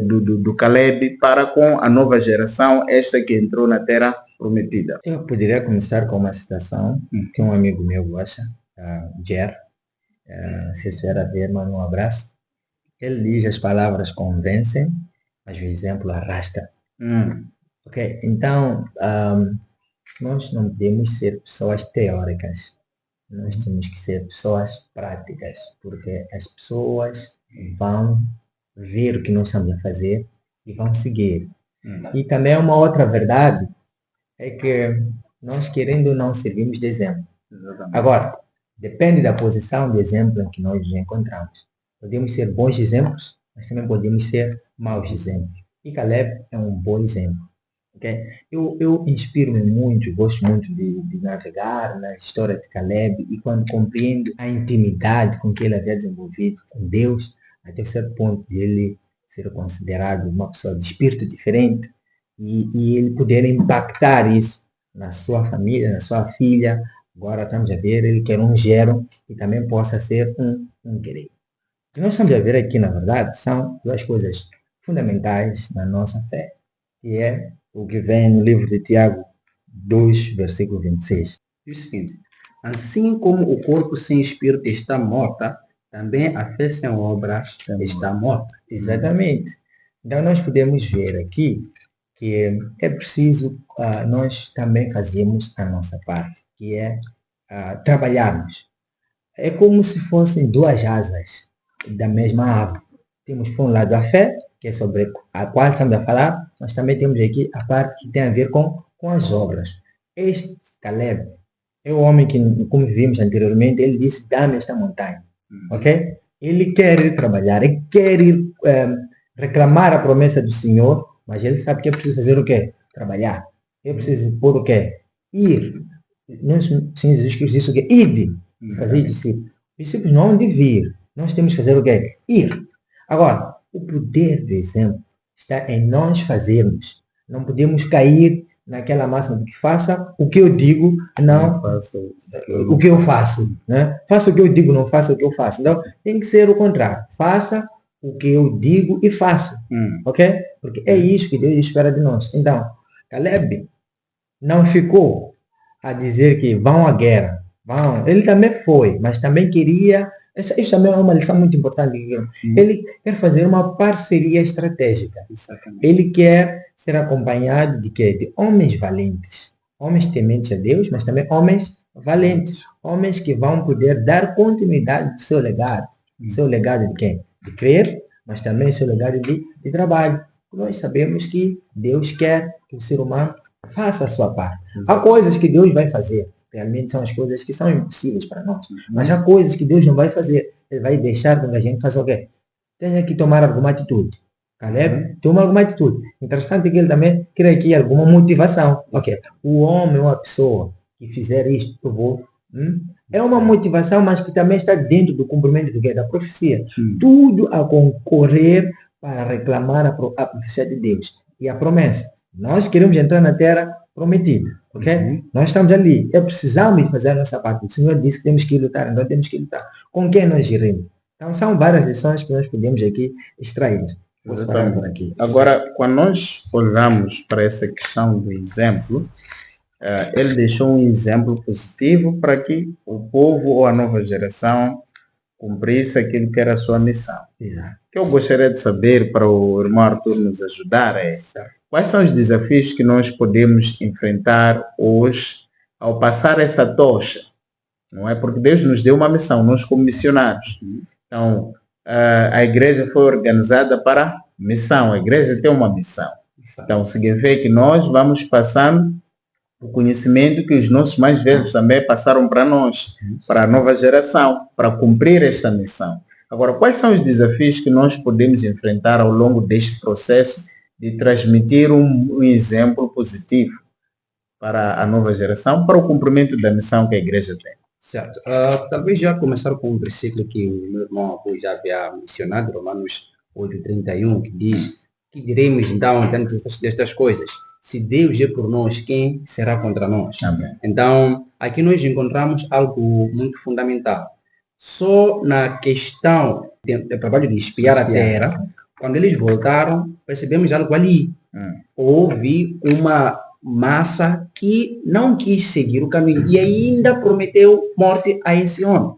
do Caleb para com a nova geração, esta que entrou na terra prometida. Eu poderia começar com uma citação que um amigo meu gosta, Jer. Se estiver a ver, manda um abraço. Ele diz: as palavras convencem, mas o exemplo arrasta. Ok, então nós não podemos ser pessoas teóricas, nós temos que ser pessoas práticas, porque as pessoas vão ver o que nós estamos a fazer e vão seguir. E também uma outra verdade é que nós, querendo ou não, servimos de exemplo. Agora, depende da posição de exemplo em que nós nos encontramos. Podemos ser bons exemplos, mas também podemos ser maus exemplos. E Caleb é um bom exemplo. Okay? Eu inspiro-me muito, gosto muito de navegar na história de Caleb, e quando compreendo a intimidade com que ele havia desenvolvido com Deus, até certo ponto de ele ser considerado uma pessoa de espírito diferente, e ele poder impactar isso na sua família, na sua filha. Agora estamos a ver, ele quer um gero e também possa ser um guerreiro. O que nós estamos a ver aqui, na verdade, são duas coisas fundamentais na nossa fé, que é o que vem no livro de Tiago 2, versículo 26. Diz o seguinte: assim como o corpo sem espírito está morta, também a fé sem obras está morta. Exatamente. Então nós podemos ver aqui que é preciso nós também fazermos a nossa parte, que é trabalharmos. é como se fossem duas asas da mesma ave. Temos por um lado a fé, que é sobre a qual estamos a falar, mas também temos aqui a parte que tem a ver com as obras. Este Caleb é o homem que, como vimos anteriormente, ele disse, dá-me esta montanha. Ok? Ele quer ir trabalhar, ele quer ir reclamar a promessa do Senhor, mas ele sabe que é preciso fazer o quê? Trabalhar. É preciso pôr o quê? Ir. Senhor Jesus Cristo disse o quê? Ide. Fazer discípulos. Os discípulos não hão de vir. Nós temos que fazer o quê? Ir. Agora, o poder do exemplo está em nós fazermos. Não podemos cair naquela máxima de que faça o que eu digo, não o que eu faço. Né? Faça o que eu digo, não faça o que eu faço. Então, tem que ser o contrário. Faça o que eu digo e faço. Ok? Porque é isso que Deus espera de nós. Então, Caleb não ficou a dizer que vão à guerra. Vão. Ele também foi, mas também queria... Isso também é uma lição muito importante. Ele quer fazer uma parceria estratégica. Exatamente. Ele quer ser acompanhado de quê? De homens valentes. Homens tementes a Deus, mas também homens valentes. Homens que vão poder dar continuidade do seu legado. Seu legado de quê? De crer, mas também seu legado de trabalho. Nós sabemos que Deus quer que o ser humano faça a sua parte. Há coisas que Deus vai fazer. Realmente são as coisas que são impossíveis para nós. Mas há coisas que Deus não vai fazer. Ele vai deixar com que a gente faça o quê? Tenha que tomar alguma atitude. Caleb toma alguma atitude. Interessante que ele também quer aqui alguma motivação. Ok. O homem ou a pessoa que fizer isto, eu vou. É uma motivação, mas que também está dentro do cumprimento do quê? Da profecia. Tudo a concorrer para reclamar a profecia de Deus. E a promessa. Nós queremos entrar na terra prometida. Ok? Nós estamos ali. Precisamos de fazer a nossa parte. O Senhor disse que temos que lutar, então temos que lutar. Com quem nós iremos? Então são várias lições que nós podemos aqui extrair. Por aqui. Agora, quando nós olhamos para essa questão do exemplo, ele deixou um exemplo positivo para que o povo ou a nova geração cumprisse aquilo que era a sua missão. O que eu gostaria de saber para o irmão Arthur nos ajudar é quais são os desafios que nós podemos enfrentar hoje ao passar essa tocha, não é? Porque Deus nos deu uma missão, nós como missionários. Então, a igreja foi organizada para missão, a igreja tem uma missão. Então, significa que nós vamos passando o conhecimento que os nossos mais velhos também passaram para nós, para a nova geração, para cumprir esta missão. Agora, quais são os desafios que nós podemos enfrentar ao longo deste processo de transmitir um exemplo positivo para a nova geração, para o cumprimento da missão que a igreja tem? Certo. Talvez já começar com um versículo que o meu irmão já havia mencionado, Romanos 8:31, que diz: que diremos então diante destas coisas? Se Deus é por nós, quem será contra nós? Amém. Então, aqui nós encontramos algo muito fundamental. Só na questão do trabalho de espiar a terra, quando eles voltaram, percebemos algo ali. Houve uma massa que não quis seguir o caminho e ainda prometeu morte a esse homem.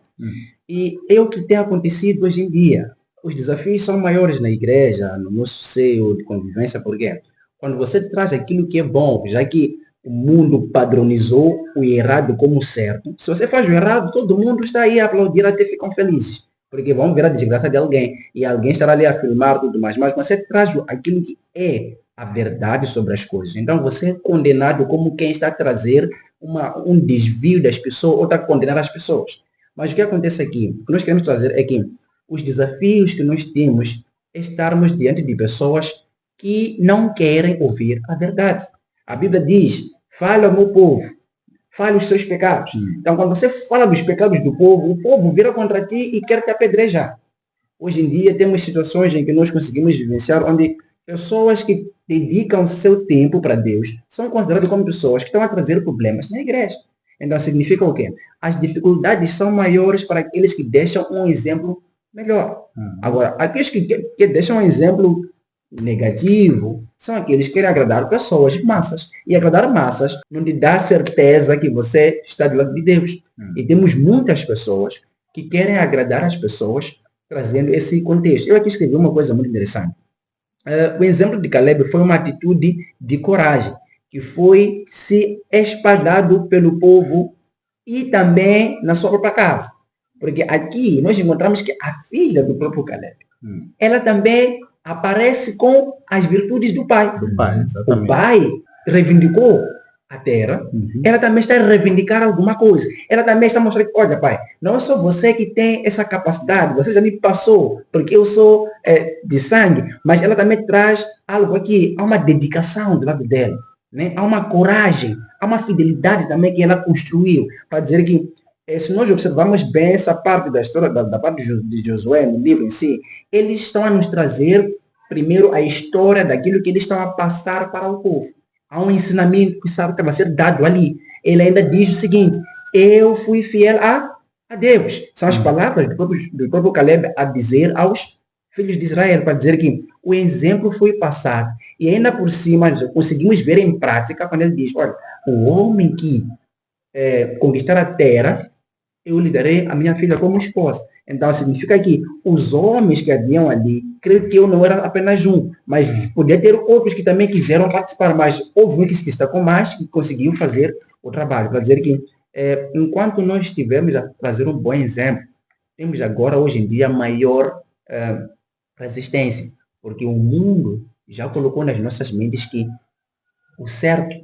E é o que tem acontecido hoje em dia. Os desafios são maiores na igreja, no nosso seio de convivência, porque quando você traz aquilo que é bom, já que o mundo padronizou o errado como certo, se você faz o errado, todo mundo está aí a aplaudir até ficam felizes, porque vão ver a desgraça de alguém e alguém estará ali a filmar tudo mais, mas você traz aquilo que é a verdade sobre as coisas. Então você é condenado como quem está a trazer um desvio das pessoas ou está a condenar as pessoas. Mas o que acontece aqui, o que nós queremos trazer é que os desafios que nós temos é estarmos diante de pessoas que não querem ouvir a verdade. A Bíblia diz: fale ao meu povo, fale os seus pecados. Então, quando você fala dos pecados do povo, o povo vira contra ti e quer te apedrejar. Hoje em dia, temos situações em que nós conseguimos vivenciar onde pessoas que dedicam seu tempo para Deus são consideradas como pessoas que estão a trazer problemas na igreja. Então, significa o quê? As dificuldades são maiores para aqueles que deixam um exemplo melhor. Agora, aqueles que deixam um exemplo negativo são aqueles que querem agradar pessoas, massas. E agradar massas não te dá certeza que você está do lado de Deus. E temos muitas pessoas que querem agradar as pessoas trazendo esse contexto. Eu aqui escrevi uma coisa muito interessante. O exemplo de Caleb foi uma atitude de coragem, que foi se espalhado pelo povo e também na sua própria casa. Porque aqui nós encontramos que a filha do próprio Caleb, ela também aparece com as virtudes do pai. Do pai, O exatamente. pai reivindicou a terra, ela também está a reivindicar alguma coisa. Ela também está mostrando que, olha, pai, não é só você que tem essa capacidade, você já me passou, porque eu sou de sangue, mas ela também traz algo aqui, há uma dedicação do lado dela, né? Há uma coragem, há uma fidelidade também que ela construiu, para dizer que, se nós observarmos bem essa parte da história, da parte de Josué, no livro em si, eles estão a nos trazer, primeiro, a história daquilo que eles estão a passar para o povo. Há um ensinamento que sabe que vai ser dado ali. Ele ainda diz o seguinte: eu fui fiel a Deus. São as palavras do próprio Caleb a dizer aos filhos de Israel, para dizer que o exemplo foi passado. E ainda por cima, conseguimos ver em prática, quando ele diz, olha, o homem que conquistar a terra, eu lhe darei a minha filha como esposa. Então, significa que os homens que haviam ali, creio que eu não era apenas um, mas podia ter outros que também quiseram participar, mas houve um que se destacou mais e conseguiu fazer o trabalho. Para dizer que, enquanto nós estivermos a trazer um bom exemplo, temos agora, hoje em dia, maior resistência, porque o mundo já colocou nas nossas mentes que o certo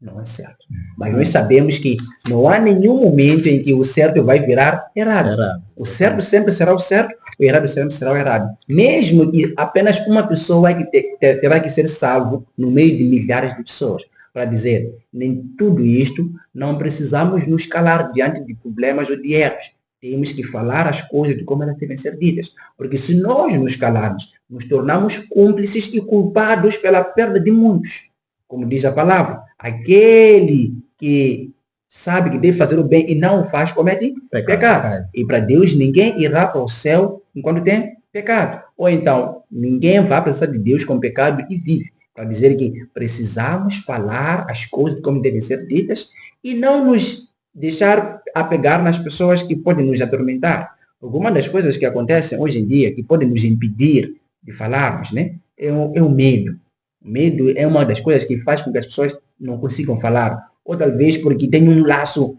não é certo. Mas nós sabemos que não há nenhum momento em que o certo vai virar errado. O certo sempre será o certo, o errado sempre será o errado. Mesmo que apenas uma pessoa que terá que ser salvo no meio de milhares de pessoas. Para dizer, nem tudo isto, não precisamos nos calar diante de problemas ou de erros. Temos que falar as coisas de como elas devem ser ditas. Porque se nós nos calarmos, nos tornamos cúmplices e culpados pela perda de muitos. Como diz a palavra, aquele que sabe que deve fazer o bem e não o faz, comete pecado. E para Deus, ninguém irá para o céu enquanto tem pecado. Ou então, ninguém vai precisar de Deus com pecado e vive. Para dizer que precisamos falar as coisas como devem ser ditas e não nos deixar apegar nas pessoas que podem nos atormentar. Algumas das coisas que acontecem hoje em dia, que podem nos impedir de falarmos, né, é o medo. O medo é uma das coisas que faz com que as pessoas não consigam falar. Ou talvez porque tem um laço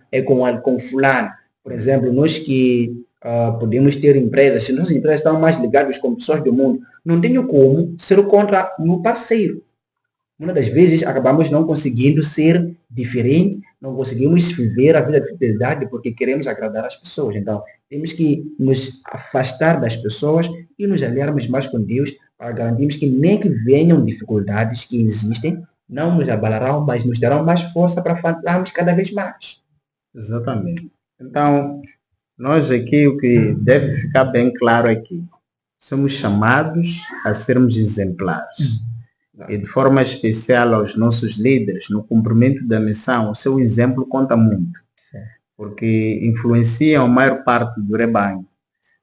com fulano. Por exemplo, nós que podemos ter empresas, se nossas empresas estão mais ligadas com pessoas do mundo, não tenho como ser contra o meu parceiro. Muitas das vezes acabamos não conseguindo ser diferente, não conseguimos viver a vida de fidelidade porque queremos agradar as pessoas. Então, temos que nos afastar das pessoas e nos aliarmos mais com Deus para garantirmos que nem que venham dificuldades que existem, não nos abalarão, mas nos darão mais força para falarmos cada vez mais. Exatamente. Então, nós aqui, o que deve ficar bem claro aqui, somos chamados a sermos exemplares. E de forma especial aos nossos líderes, no cumprimento da missão, o seu exemplo conta muito, porque influenciam a maior parte do rebanho.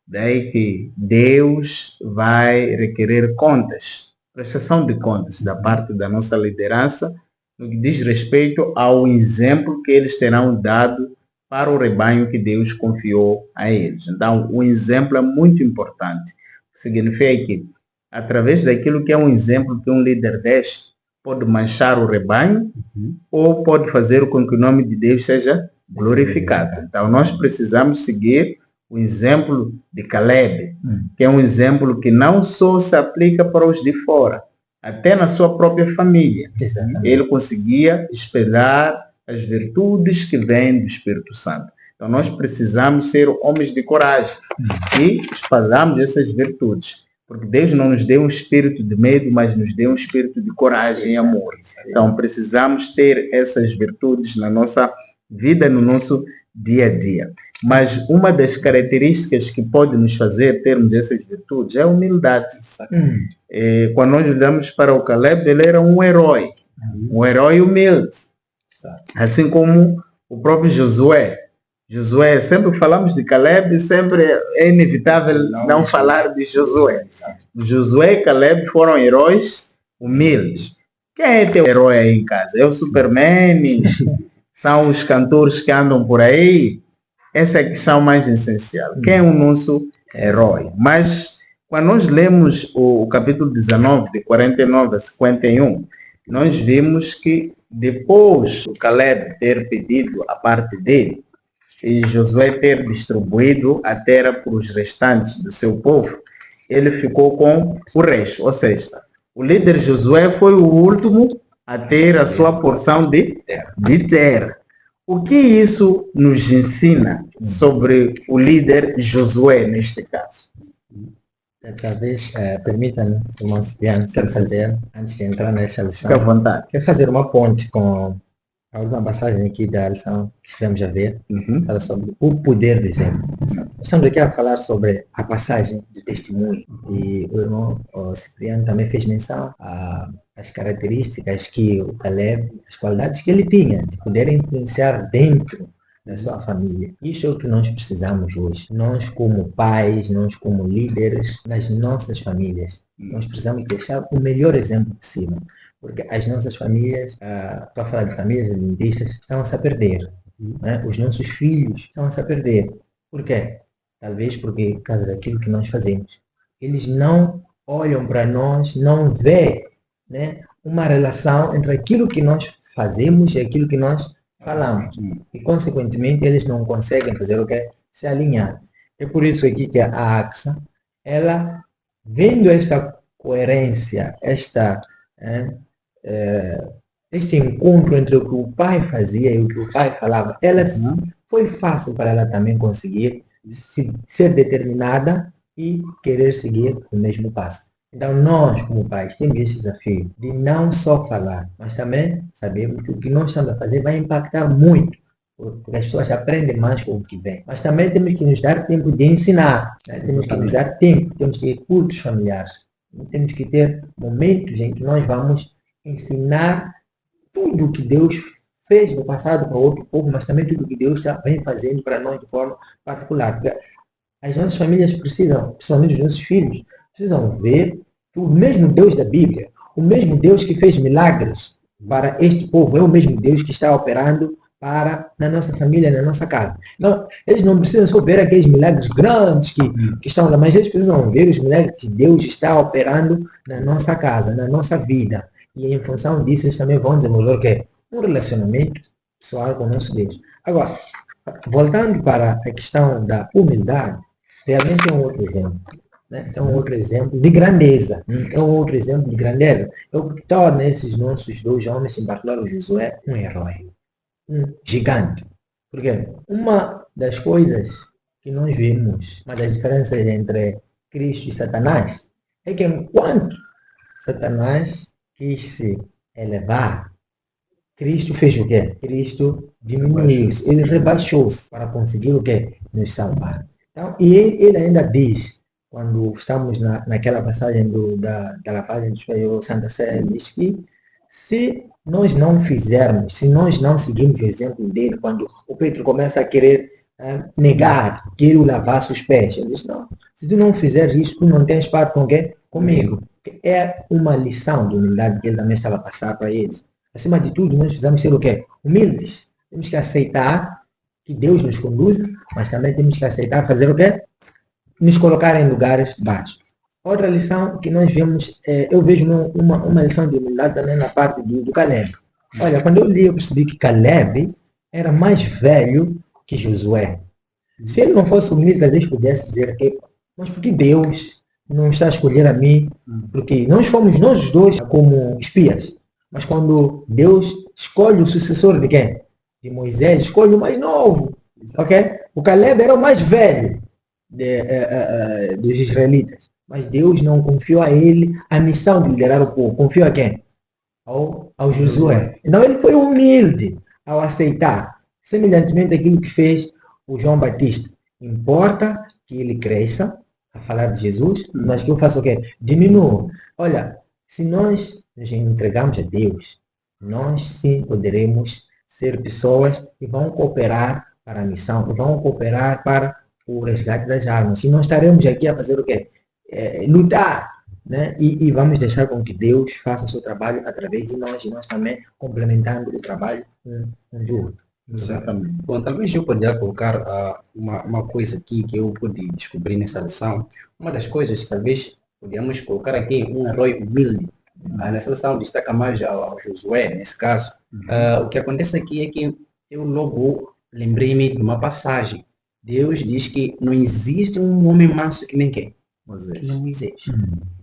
Daí que Deus vai requerer contas, prestação de contas da parte da nossa liderança, no que diz respeito ao exemplo que eles terão dado para o rebanho que Deus confiou a eles. Então, o exemplo é muito importante. Significa que, através daquilo que é um exemplo que um líder deixa, pode manchar o rebanho ou pode fazer com que o nome de Deus seja glorificado. Então, nós precisamos seguir o exemplo de Caleb, que é um exemplo que não só se aplica para os de fora, até na sua própria família. Ele conseguia espelhar as virtudes que vêm do Espírito Santo. Então, nós precisamos ser homens de coragem e espalharmos essas virtudes. Porque Deus não nos deu um espírito de medo, mas nos deu um espírito de coragem e amor. Então, precisamos ter essas virtudes na nossa vida, no nosso dia a dia. Mas uma das características que pode nos fazer termos essas virtudes é a humildade. Quando nós olhamos para o Caleb, ele era um herói humilde. Assim como o próprio Josué. Sempre falamos de Caleb, sempre é inevitável não falar de Josué. Josué e Caleb foram heróis humildes. Quem é teu herói aí em casa? É o Superman? São os cantores que andam por aí? Essa é a questão mais essencial. Quem é o nosso herói? Mas, quando nós lemos o capítulo 19, de 49 a 51, nós vimos que depois do Caleb ter pedido a parte dele, e Josué ter distribuído a terra para os restantes do seu povo, ele ficou com o resto. Ou seja, o líder Josué foi o último a ter a sua porção de terra. O que isso nos ensina sobre o líder Josué neste caso? Talvez, permita-me, irmão Cipriano, quero fazer, antes de entrar nessa lição, Fique à vontade. quero fazer uma ponte com a última passagem aqui da lição que estivemos a ver, fala sobre o poder do exemplo. Estamos aqui a falar sobre a passagem do testemunho, e o irmão Cipriano também fez menção às características que o Caleb, as qualidades que ele tinha de poder influenciar dentro da sua família. Isso é o que nós precisamos hoje. Nós como pais, nós como líderes nas nossas famílias, nós precisamos deixar o melhor exemplo possível. Porque as nossas famílias, para falar de famílias adventistas, estão-se a perder. Né? Os nossos filhos estão-se a perder. Por quê? Talvez porque, por causa daquilo que nós fazemos. Eles não olham para nós, não vê, né, uma relação entre aquilo que nós fazemos e aquilo que nós falamos. E, consequentemente, eles não conseguem fazer o que? Se alinhar. É por isso aqui que a AXA, ela, vendo esta coerência, este encontro entre o que o pai fazia e o que o pai falava, foi fácil para ela também conseguir ser determinada e querer seguir o mesmo passo. Então, nós, como pais, temos esse desafio de não só falar, mas também sabemos que o que nós estamos a fazer vai impactar muito, porque as pessoas aprendem mais com o que vem. Mas também temos que nos dar tempo de ensinar, né? Temos que nos dar tempo, temos que ter cultos familiares, temos que ter momentos em que nós vamos ensinar tudo o que Deus fez no passado para outro povo, mas também tudo o que Deus vem fazendo para nós de forma particular. Porque as nossas famílias precisam, principalmente os nossos filhos, precisam ver que o mesmo Deus da Bíblia, o mesmo Deus que fez milagres para este povo, é o mesmo Deus que está operando na nossa família, na nossa casa. Então, eles não precisam só ver aqueles milagres grandes que estão lá, mas eles precisam ver os milagres que Deus está operando na nossa casa, na nossa vida. E em função disso, eles também vão desenvolver o quê? Um relacionamento pessoal com o nosso Deus. Agora, voltando para a questão da humildade, realmente é um outro exemplo. Né? É um outro exemplo de grandeza. É um outro exemplo de grandeza. É o que torna esses nossos dois homens, em particular o Josué, um herói. Um gigante. Porque uma das coisas que nós vimos, uma das diferenças entre Cristo e Satanás, é que enquanto Satanás quis se elevar, Cristo fez o quê? Cristo diminuiu-se. Ele rebaixou-se para conseguir o quê? Nos salvar. Então, e ele ainda diz, quando estamos naquela passagem da lavagem do Senhor Santa Sé, diz que se nós não fizermos, se nós não seguirmos o exemplo dele, quando o Pedro começa a querer negar que ele o lavasse os pés, ele diz, não, se tu não fizeres isso, tu não tens parte com quem? Comigo. É uma lição de humildade que ele também estava a passar para eles. Acima de tudo, nós precisamos ser o quê? Humildes. Temos que aceitar que Deus nos conduz, mas também temos que aceitar fazer o quê? Nos colocar em lugares baixos. Outra lição que nós vemos, eu vejo uma lição de humildade também na parte do Caleb. Olha, quando eu li, eu percebi que Caleb era mais velho que Josué. Se ele não fosse humilde, talvez pudesse dizer, mas por que Deus não está a escolher a mim? Porque nós fomos nós os dois como espias. Mas quando Deus escolhe o sucessor de quem? De Moisés, escolhe o mais novo. Ok? O Caleb era o mais velho dos israelitas. Mas Deus não confiou a ele a missão de liderar o povo. Confiou a quem? Ao Josué. Então ele foi humilde ao aceitar. Semelhantemente àquilo que fez o João Batista. Importa que ele cresça a falar de Jesus, mas que eu faça o quê? Diminua. Olha, se nós nos entregamos a Deus, nós sim poderemos ser pessoas que vão cooperar para a missão, que vão cooperar para o resgate das almas. E nós estaremos aqui a fazer o quê? Lutar, né? E vamos deixar com que Deus faça o seu trabalho através de nós, e nós também complementando o trabalho um do outro. Exatamente. Bom, talvez eu poderia colocar uma coisa aqui que eu pude descobrir nessa lição. Uma das coisas que talvez podíamos colocar aqui, um herói humilde. Nessa lição destaca mais ao Josué, nesse caso. O que acontece aqui é que eu logo lembrei-me de uma passagem. Deus diz que não existe um homem manso que nem quem? Moisés. Que nem Moisés.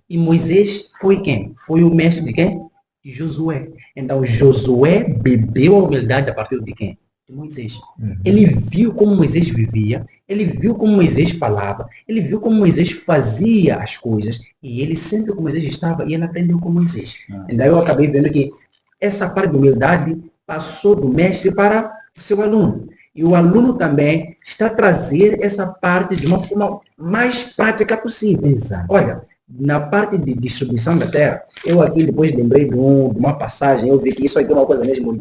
E Moisés foi quem? Foi o mestre de quem? De Josué. Então Josué bebeu a humildade a partir de quem? De Moisés. Ele viu como Moisés vivia, ele viu como Moisés falava, ele viu como Moisés fazia as coisas, e ele sempre com Moisés estava, e ele aprendeu com Moisés. Então eu acabei vendo que essa parte de humildade passou do mestre para o seu aluno. E o aluno também está a trazer essa parte de uma forma mais prática possível. Exato. Olha, na parte de distribuição da terra, eu aqui depois lembrei de uma passagem, eu vi que isso aqui é uma coisa mesmo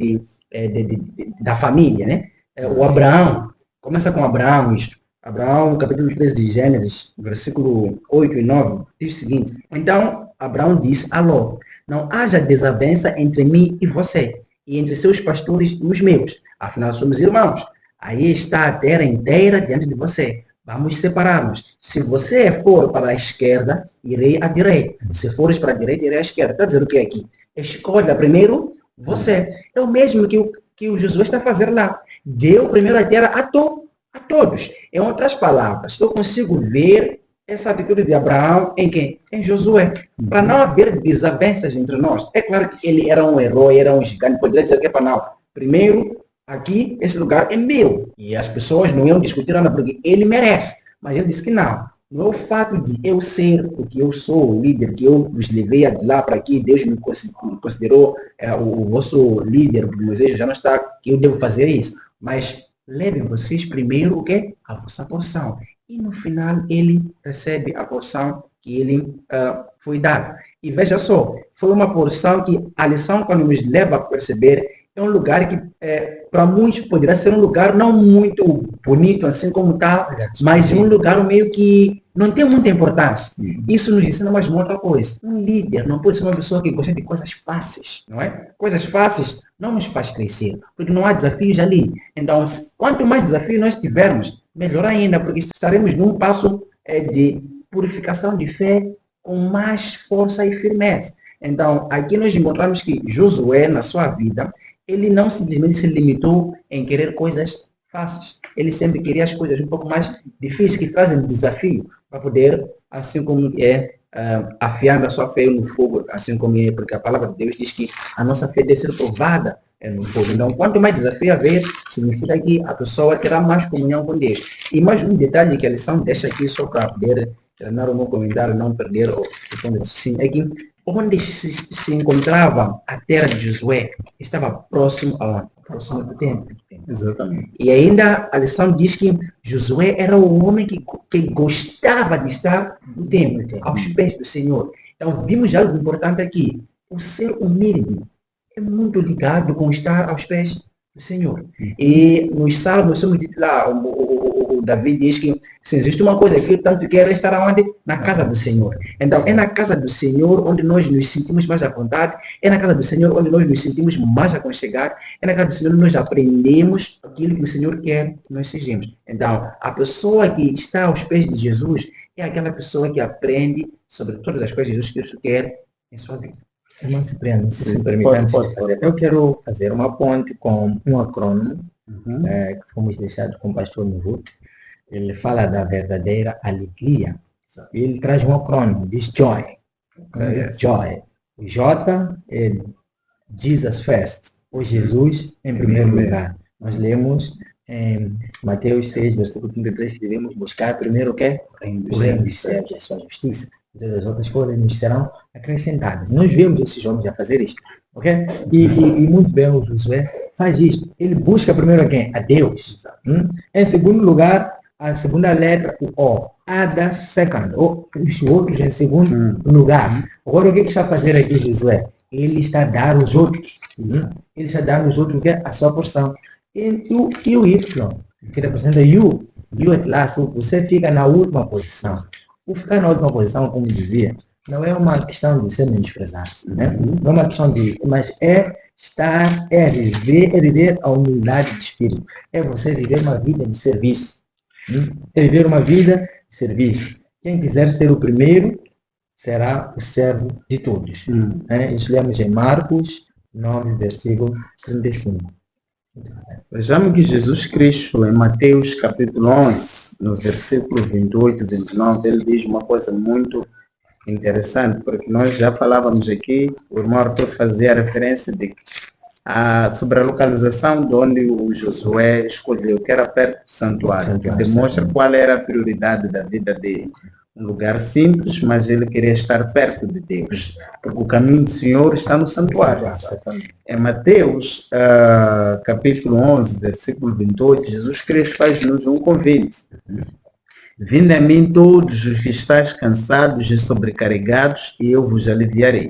da família, né? O Abraão, começa com Abraão isto. Abraão, capítulo 13 de Gênesis, versículo 8 e 9, diz o seguinte: então Abraão disse a Ló: não haja desavença entre mim e você, e entre seus pastores e os meus, afinal somos irmãos. Aí está a terra inteira diante de você. Vamos separar-nos. Se você for para a esquerda, irei à direita. Se fores para a direita, irei à esquerda. Está dizendo o que é aqui? Escolha primeiro você. É o mesmo que o Josué está fazendo lá. Deu primeiro a terra a todos. Em outras palavras, eu consigo ver essa atitude de Abraão em quem? Em Josué. Para não haver desavenças entre nós. É claro que ele era um herói, era um gigante. Poderia dizer que é para não. Primeiro, aqui, esse lugar é meu. E as pessoas não iam discutir nada porque ele merece. Mas ele disse que não. Não é o fato de eu ser o que eu sou, o líder, que eu vos levei de lá para aqui, Deus me considerou o vosso líder, Moisés já não está, que eu devo fazer isso. Mas levem vocês primeiro o quê? A vossa porção. E no final ele recebe a porção que ele foi dado. E veja só, foi uma porção que a lição quando nos leva a perceber é um lugar que para muitos poderá ser um lugar não muito bonito assim como tal, mas um lugar meio que não tem muita importância. Isso nos ensina mais uma outra coisa. Um líder não pode ser uma pessoa que gosta de coisas fáceis, não é? Coisas fáceis não nos faz crescer, porque não há desafios ali. Então, quanto mais desafios nós tivermos, melhor ainda, porque estaremos num passo de purificação de fé com mais força e firmeza. Então, aqui nós encontramos que Josué, na sua vida, ele não simplesmente se limitou em querer coisas fáceis. Ele sempre queria as coisas um pouco mais difíceis, que trazem desafio, para poder, assim como afiando a sua fé no fogo, assim como porque a palavra de Deus diz que a nossa fé deve ser provada no fogo. Então, quanto mais desafio haver, significa que a pessoa terá mais comunhão com Deus. E mais um detalhe que a lição deixa aqui, só para poder terminar o meu comentário, não perder o ponto sim, é que onde se encontrava a terra de Josué, estava próximo aonde? Próximo do templo. Exatamente. E ainda a lição diz que Josué era o homem que gostava de estar no templo, aos pés do Senhor. Então vimos algo importante aqui. O ser humilde é muito ligado com estar aos pés do Senhor. E nos Salmos, somos dito lá, o Davi diz que se existe uma coisa que eu tanto quero é estar onde? Na casa do Senhor. Então, é na casa do Senhor onde nós nos sentimos mais à vontade, é na casa do Senhor onde nós nos sentimos mais aconchegados, é na casa do Senhor onde nós aprendemos aquilo que o Senhor quer que nós sejamos. Então, a pessoa que está aos pés de Jesus é aquela pessoa que aprende sobre todas as coisas que Jesus Cristo quer em sua vida. Irmão Cipriano, se me permite, eu quero fazer uma ponte com um acrônimo que fomos deixados com o pastor Nuvut. Ele fala da verdadeira alegria. Ele traz um acrônimo, diz Joy. Joy. O J é Jesus First, ou Jesus em primeiro lugar. Nós lemos em Mateus 6, versículo 33, que devemos buscar primeiro o quê? O reino dos céus e a sua justiça. Todas as outras coisas nos serão acrescentadas. Nós vemos esses homens a fazer isso, ok? E muito bem o Josué faz isso. Ele busca primeiro a quem? A Deus. Em segundo lugar, a segunda letra, o O. Other second. Os outros em segundo lugar. Agora, o que está a fazer aqui Josué? Ele está a dar aos outros. Ele está a dar aos outros a sua porção. E o Y, que representa you at last, você fica na última posição. O ficar na última posição, como dizia, não é uma questão de ser menosprezar-se, né? Não é uma questão de... Mas é viver a humildade de espírito. É você viver uma vida de serviço. É viver uma vida de serviço. Quem quiser ser o primeiro, será o servo de todos. Isso lemos em Marcos 9, versículo 35. Vejamos que Jesus Cristo, em Mateus capítulo 11, no versículo 28 e 29, ele diz uma coisa muito interessante, porque nós já falávamos aqui, o irmão Arthur fazia referência sobre a localização de onde o Josué escolheu, que era perto do santuário, que demonstra qual era a prioridade da vida dele. Um lugar simples, mas ele queria estar perto de Deus, porque o caminho do Senhor está no santuário. Em Mateus, capítulo 11, versículo 28, Jesus Cristo faz-nos um convite. Vinde a mim todos os que estáis cansados e sobrecarregados, e eu vos aliviarei.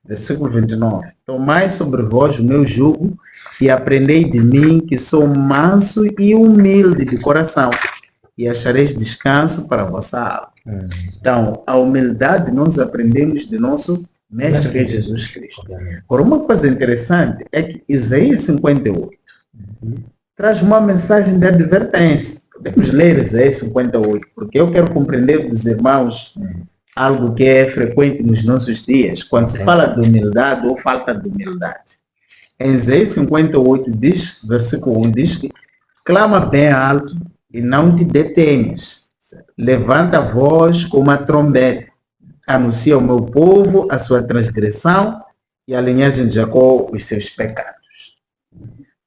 Versículo 29. Tomai sobre vós o meu jugo e aprendei de mim, que sou manso e humilde de coração, e achareis descanso para a vossa alma. Então, a humildade nós aprendemos de nosso Mestre que é Jesus Cristo. Agora, uma coisa interessante é que Isaías 58 traz uma mensagem de advertência. Podemos ler Isaías 58, porque eu quero compreender dos irmãos algo que é frequente nos nossos dias, quando se fala de humildade ou falta de humildade. Em Isaías 58, diz, versículo 1, diz que clama bem alto e não te detenhas. Levanta a voz como a trombeta. Anuncia ao meu povo a sua transgressão e a linhagem de Jacó os seus pecados.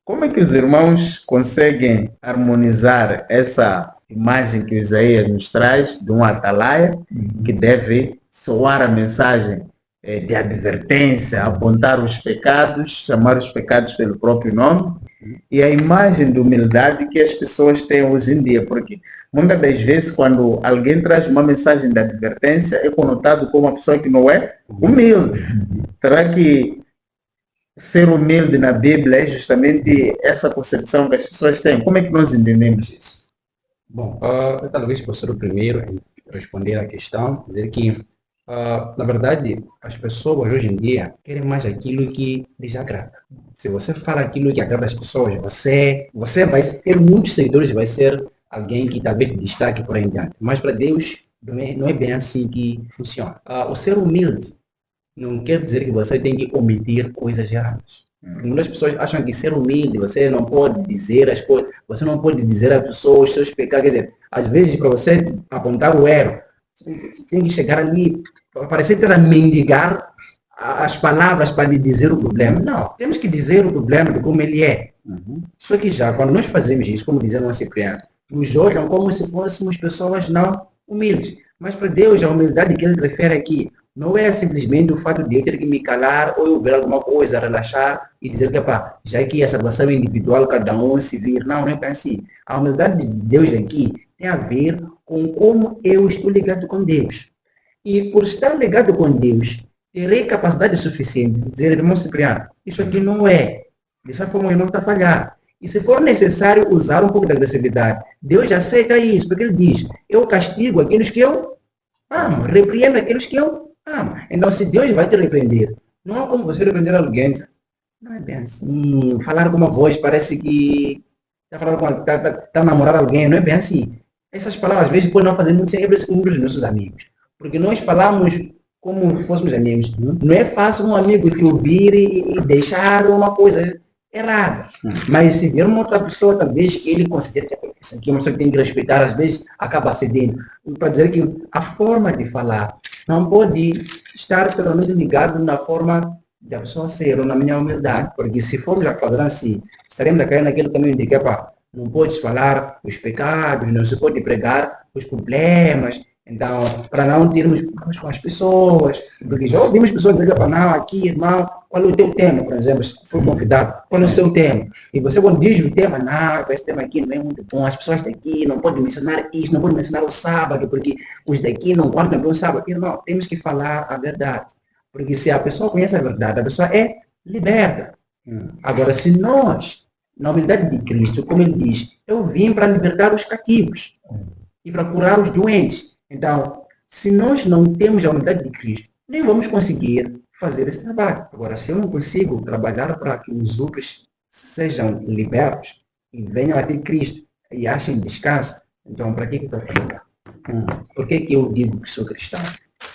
Como é que os irmãos conseguem harmonizar essa imagem que Isaías nos traz de um atalaia que deve soar a mensagem de advertência, apontar os pecados, chamar os pecados pelo próprio nome, e a imagem de humildade que as pessoas têm hoje em dia? Porque muitas das vezes, quando alguém traz uma mensagem de advertência, é conotado como uma pessoa que não é humilde. Será que ser humilde na Bíblia é justamente essa concepção que as pessoas têm? Como é que nós entendemos isso? Bom, eu talvez possa ser o primeiro em responder à questão, dizer que, na verdade, as pessoas hoje em dia querem mais aquilo que lhes agrada. Se você fala aquilo que agrada as pessoas, você vai ter muitos seguidores, vai ser alguém que talvez destaque por aí em diante. Mas para Deus não é bem assim que funciona. O ser humilde não quer dizer que você tem que omitir coisas erradas. Muitas pessoas acham que ser humilde, você não pode dizer as coisas, você não pode dizer às pessoas os seus pecados. Quer dizer, às vezes para você apontar o erro, você tem que chegar ali, parecer que está a mendigar as palavras para lhe dizer o problema. Não, temos que dizer o problema de como ele é. Só que já, quando nós fazemos isso, como dizia o Cipriano, nos olham como se fôssemos pessoas não humildes. Mas para Deus, a humildade que ele refere aqui não é simplesmente o fato de eu ter que me calar ou eu ver alguma coisa, relaxar e dizer que, já que a salvação é individual, cada um se vir. Não é bem assim. A humildade de Deus aqui tem a ver com como eu estou ligado com Deus. E por estar ligado com Deus, terei capacidade suficiente de dizer, irmão Cipriano, isso aqui não é. Dessa forma eu não está a falhar. E se for necessário usar um pouco de agressividade, Deus aceita isso, porque ele diz, eu castigo aqueles que eu amo, repreendo aqueles que eu amo. Então, se Deus vai te repreender, não é como você repreender alguém. Não é bem assim. Falar com uma voz parece que está a namorar alguém, não é bem assim. Essas palavras, às vezes, podem não fazer muito sentido com os nossos amigos. Porque nós falamos como fôssemos amigos. Não é fácil um amigo te ouvir e deixar uma coisa errada. Mas se vier uma outra pessoa, talvez que ele considere que isso aqui é uma pessoa que tem que respeitar, às vezes acaba cedendo. Para dizer que a forma de falar não pode estar totalmente ligado na forma de a pessoa ser ou na minha humildade. Porque se formos a fazer assim, estaremos a cair naquele caminho de que não podes falar os pecados, não se pode pregar os problemas. Então, para não termos problemas com as pessoas, porque já ouvimos pessoas dizer, não, aqui, irmão, qual é o teu tema, por exemplo, se for convidado, qual é o seu tema? E você quando diz o tema, não, esse tema aqui não é muito bom, as pessoas daqui não podem mencionar isso, não podem mencionar o sábado, porque os daqui não guardam bem o sábado. Irmão, temos que falar a verdade, porque se a pessoa conhece a verdade, a pessoa é liberta. Agora, se nós, na humildade de Cristo, como ele diz, eu vim para libertar os cativos e para curar os doentes. Então, se nós não temos a unidade de Cristo, nem vamos conseguir fazer esse trabalho. Agora, se eu não consigo trabalhar para que os outros sejam libertos e venham a ter Cristo e achem descanso, então para que eu estou falando? Por que eu digo que sou cristão?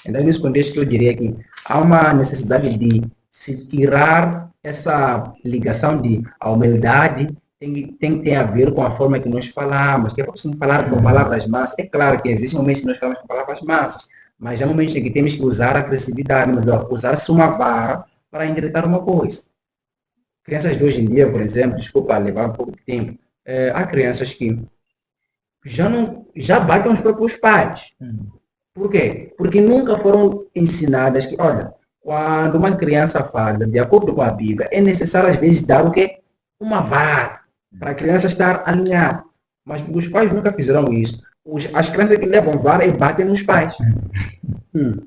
Então, nesse contexto que eu diria que há uma necessidade de se tirar essa ligação de a humildade tem que ter a ver com a forma que nós falamos, que é preciso falar com palavras massas. É claro que existem momentos que nós falamos com palavras massas, mas há momentos em que temos que usar a agressividade, melhor, usar-se uma vara para endireitar uma coisa. Crianças de hoje em dia, por exemplo, desculpa levar um pouco de tempo, há crianças que já batem os próprios pais. Por quê? Porque nunca foram ensinadas que, olha, quando uma criança fala, de acordo com a Bíblia, é necessário às vezes dar o quê? Uma vara, para a criança estar alinhada. Mas os pais nunca fizeram isso. As crianças que levam vara e batem nos pais.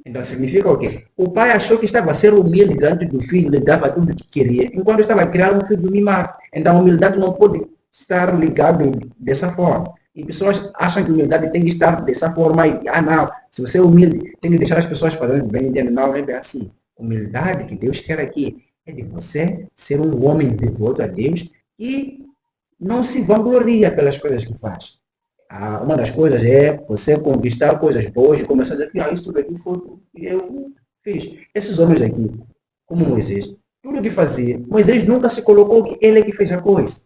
Então significa o quê? O pai achou que estava a ser humilde diante do filho, lhe dava tudo o que queria, enquanto estava a criar um filho mimado. Então a humildade não pode estar ligada dessa forma. E pessoas acham que a humildade tem que estar dessa forma. E, não, se você é humilde, tem que deixar as pessoas fazerem bem. Não é bem assim. Humildade que Deus quer aqui é de você ser um homem devoto a Deus e não se vangloria pelas coisas que faz. Uma das coisas é você conquistar coisas boas e começar a dizer que isso tudo aqui foi o que eu fiz. Esses homens aqui, como Moisés, tudo que fazia, Moisés nunca se colocou que ele é que fez a coisa.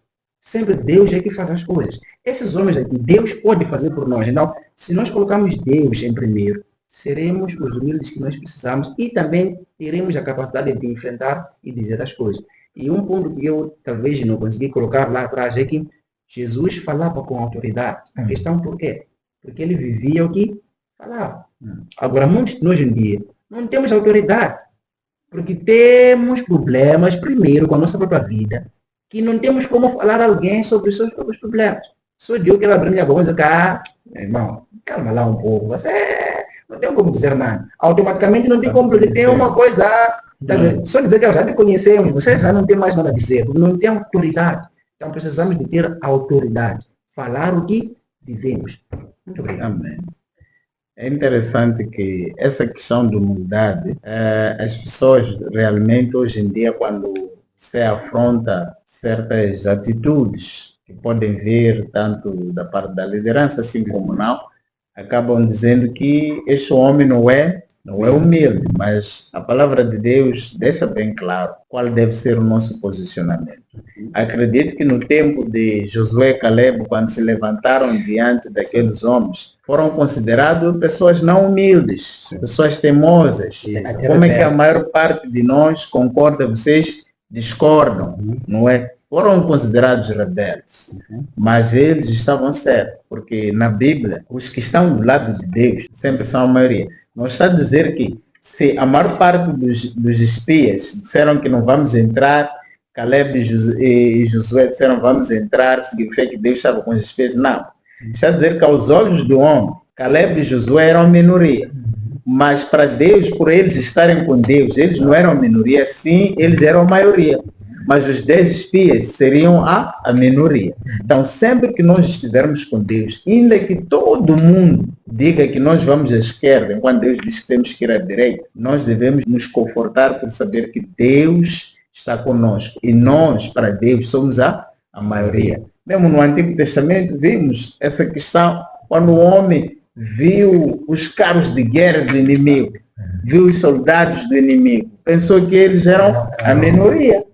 Sempre Deus é que faz as coisas. Esses homens aqui, Deus pode fazer por nós. Então, se nós colocarmos Deus em primeiro, seremos os humildes que nós precisamos e também teremos a capacidade de enfrentar e dizer as coisas. E um ponto que eu talvez não consegui colocar lá atrás é que Jesus falava com autoridade. A questão por quê? Porque ele vivia o que falava. Agora, muitos de nós hoje em dia não temos autoridade. Porque temos problemas, primeiro, com a nossa própria vida, que não temos como falar a alguém sobre os seus próprios problemas. Só Deus que vai abrir minha boca e dizer, irmão, calma lá um pouco, você não tem como dizer nada. Automaticamente não tem como dizer, tem uma coisa, só dizer que já te conhecemos, você já não tem mais nada a dizer, não tem autoridade. Então precisamos de ter autoridade, falar o que vivemos. Muito obrigado. Amém. É interessante que essa questão de humildade, as pessoas realmente hoje em dia, quando se afronta certas atitudes que podem vir tanto da parte da liderança assim como não, acabam dizendo que este homem não é humilde, mas a palavra de Deus deixa bem claro qual deve ser o nosso posicionamento. Acredito que no tempo de Josué e Caleb, quando se levantaram diante daqueles homens, foram considerados pessoas não humildes, pessoas teimosas. Como é que a maior parte de nós concorda, vocês discordam, não é? Foram considerados rebeldes, mas eles estavam certos, porque na Bíblia, os que estão do lado de Deus sempre são a maioria. Não está a dizer que se a maior parte dos espias disseram que não vamos entrar, Caleb e Josué disseram vamos entrar, significa que Deus estava com os espias? Não. Está a dizer que aos olhos do homem, Caleb e Josué eram minoria. Mas para Deus, por eles estarem com Deus, eles não eram minoria, sim, eles eram a maioria. Mas os 10 espias seriam a minoria. Então, sempre que nós estivermos com Deus, ainda que todo mundo diga que nós vamos à esquerda, enquanto Deus diz que temos que ir à direita, nós devemos nos confortar por saber que Deus está conosco. E nós, para Deus, somos a maioria. Mesmo no Antigo Testamento, vimos essa questão quando o homem viu os carros de guerra do inimigo, viu os soldados do inimigo, pensou que eles eram a minoria.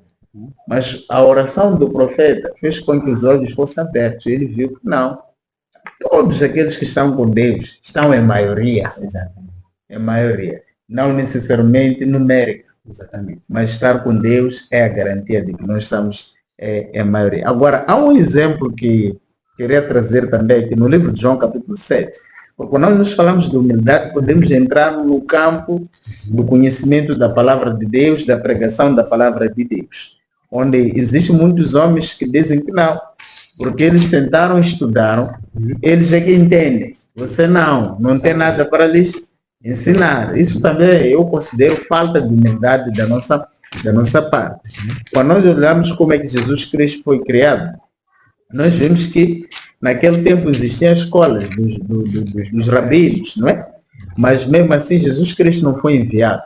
Mas a oração do profeta fez com que os olhos fossem abertos. Ele viu que não. Todos aqueles que estão com Deus estão em maioria. Exatamente. Em maioria. Não necessariamente numérica. Exatamente. Mas estar com Deus é a garantia de que nós estamos em maioria. Agora, há um exemplo que queria trazer também aqui no livro de João, capítulo 7. Porque quando nós falamos de humildade, podemos entrar no campo do conhecimento da palavra de Deus, da pregação da palavra de Deus. Onde existem muitos homens que dizem que não, porque eles sentaram e estudaram, eles é que entendem. Você não tem nada para lhes ensinar. Isso também eu considero falta de humildade da nossa parte. Quando nós olhamos como é que Jesus Cristo foi criado, nós vemos que naquele tempo existiam escolas dos rabinos, não é? Mas mesmo assim Jesus Cristo não foi enviado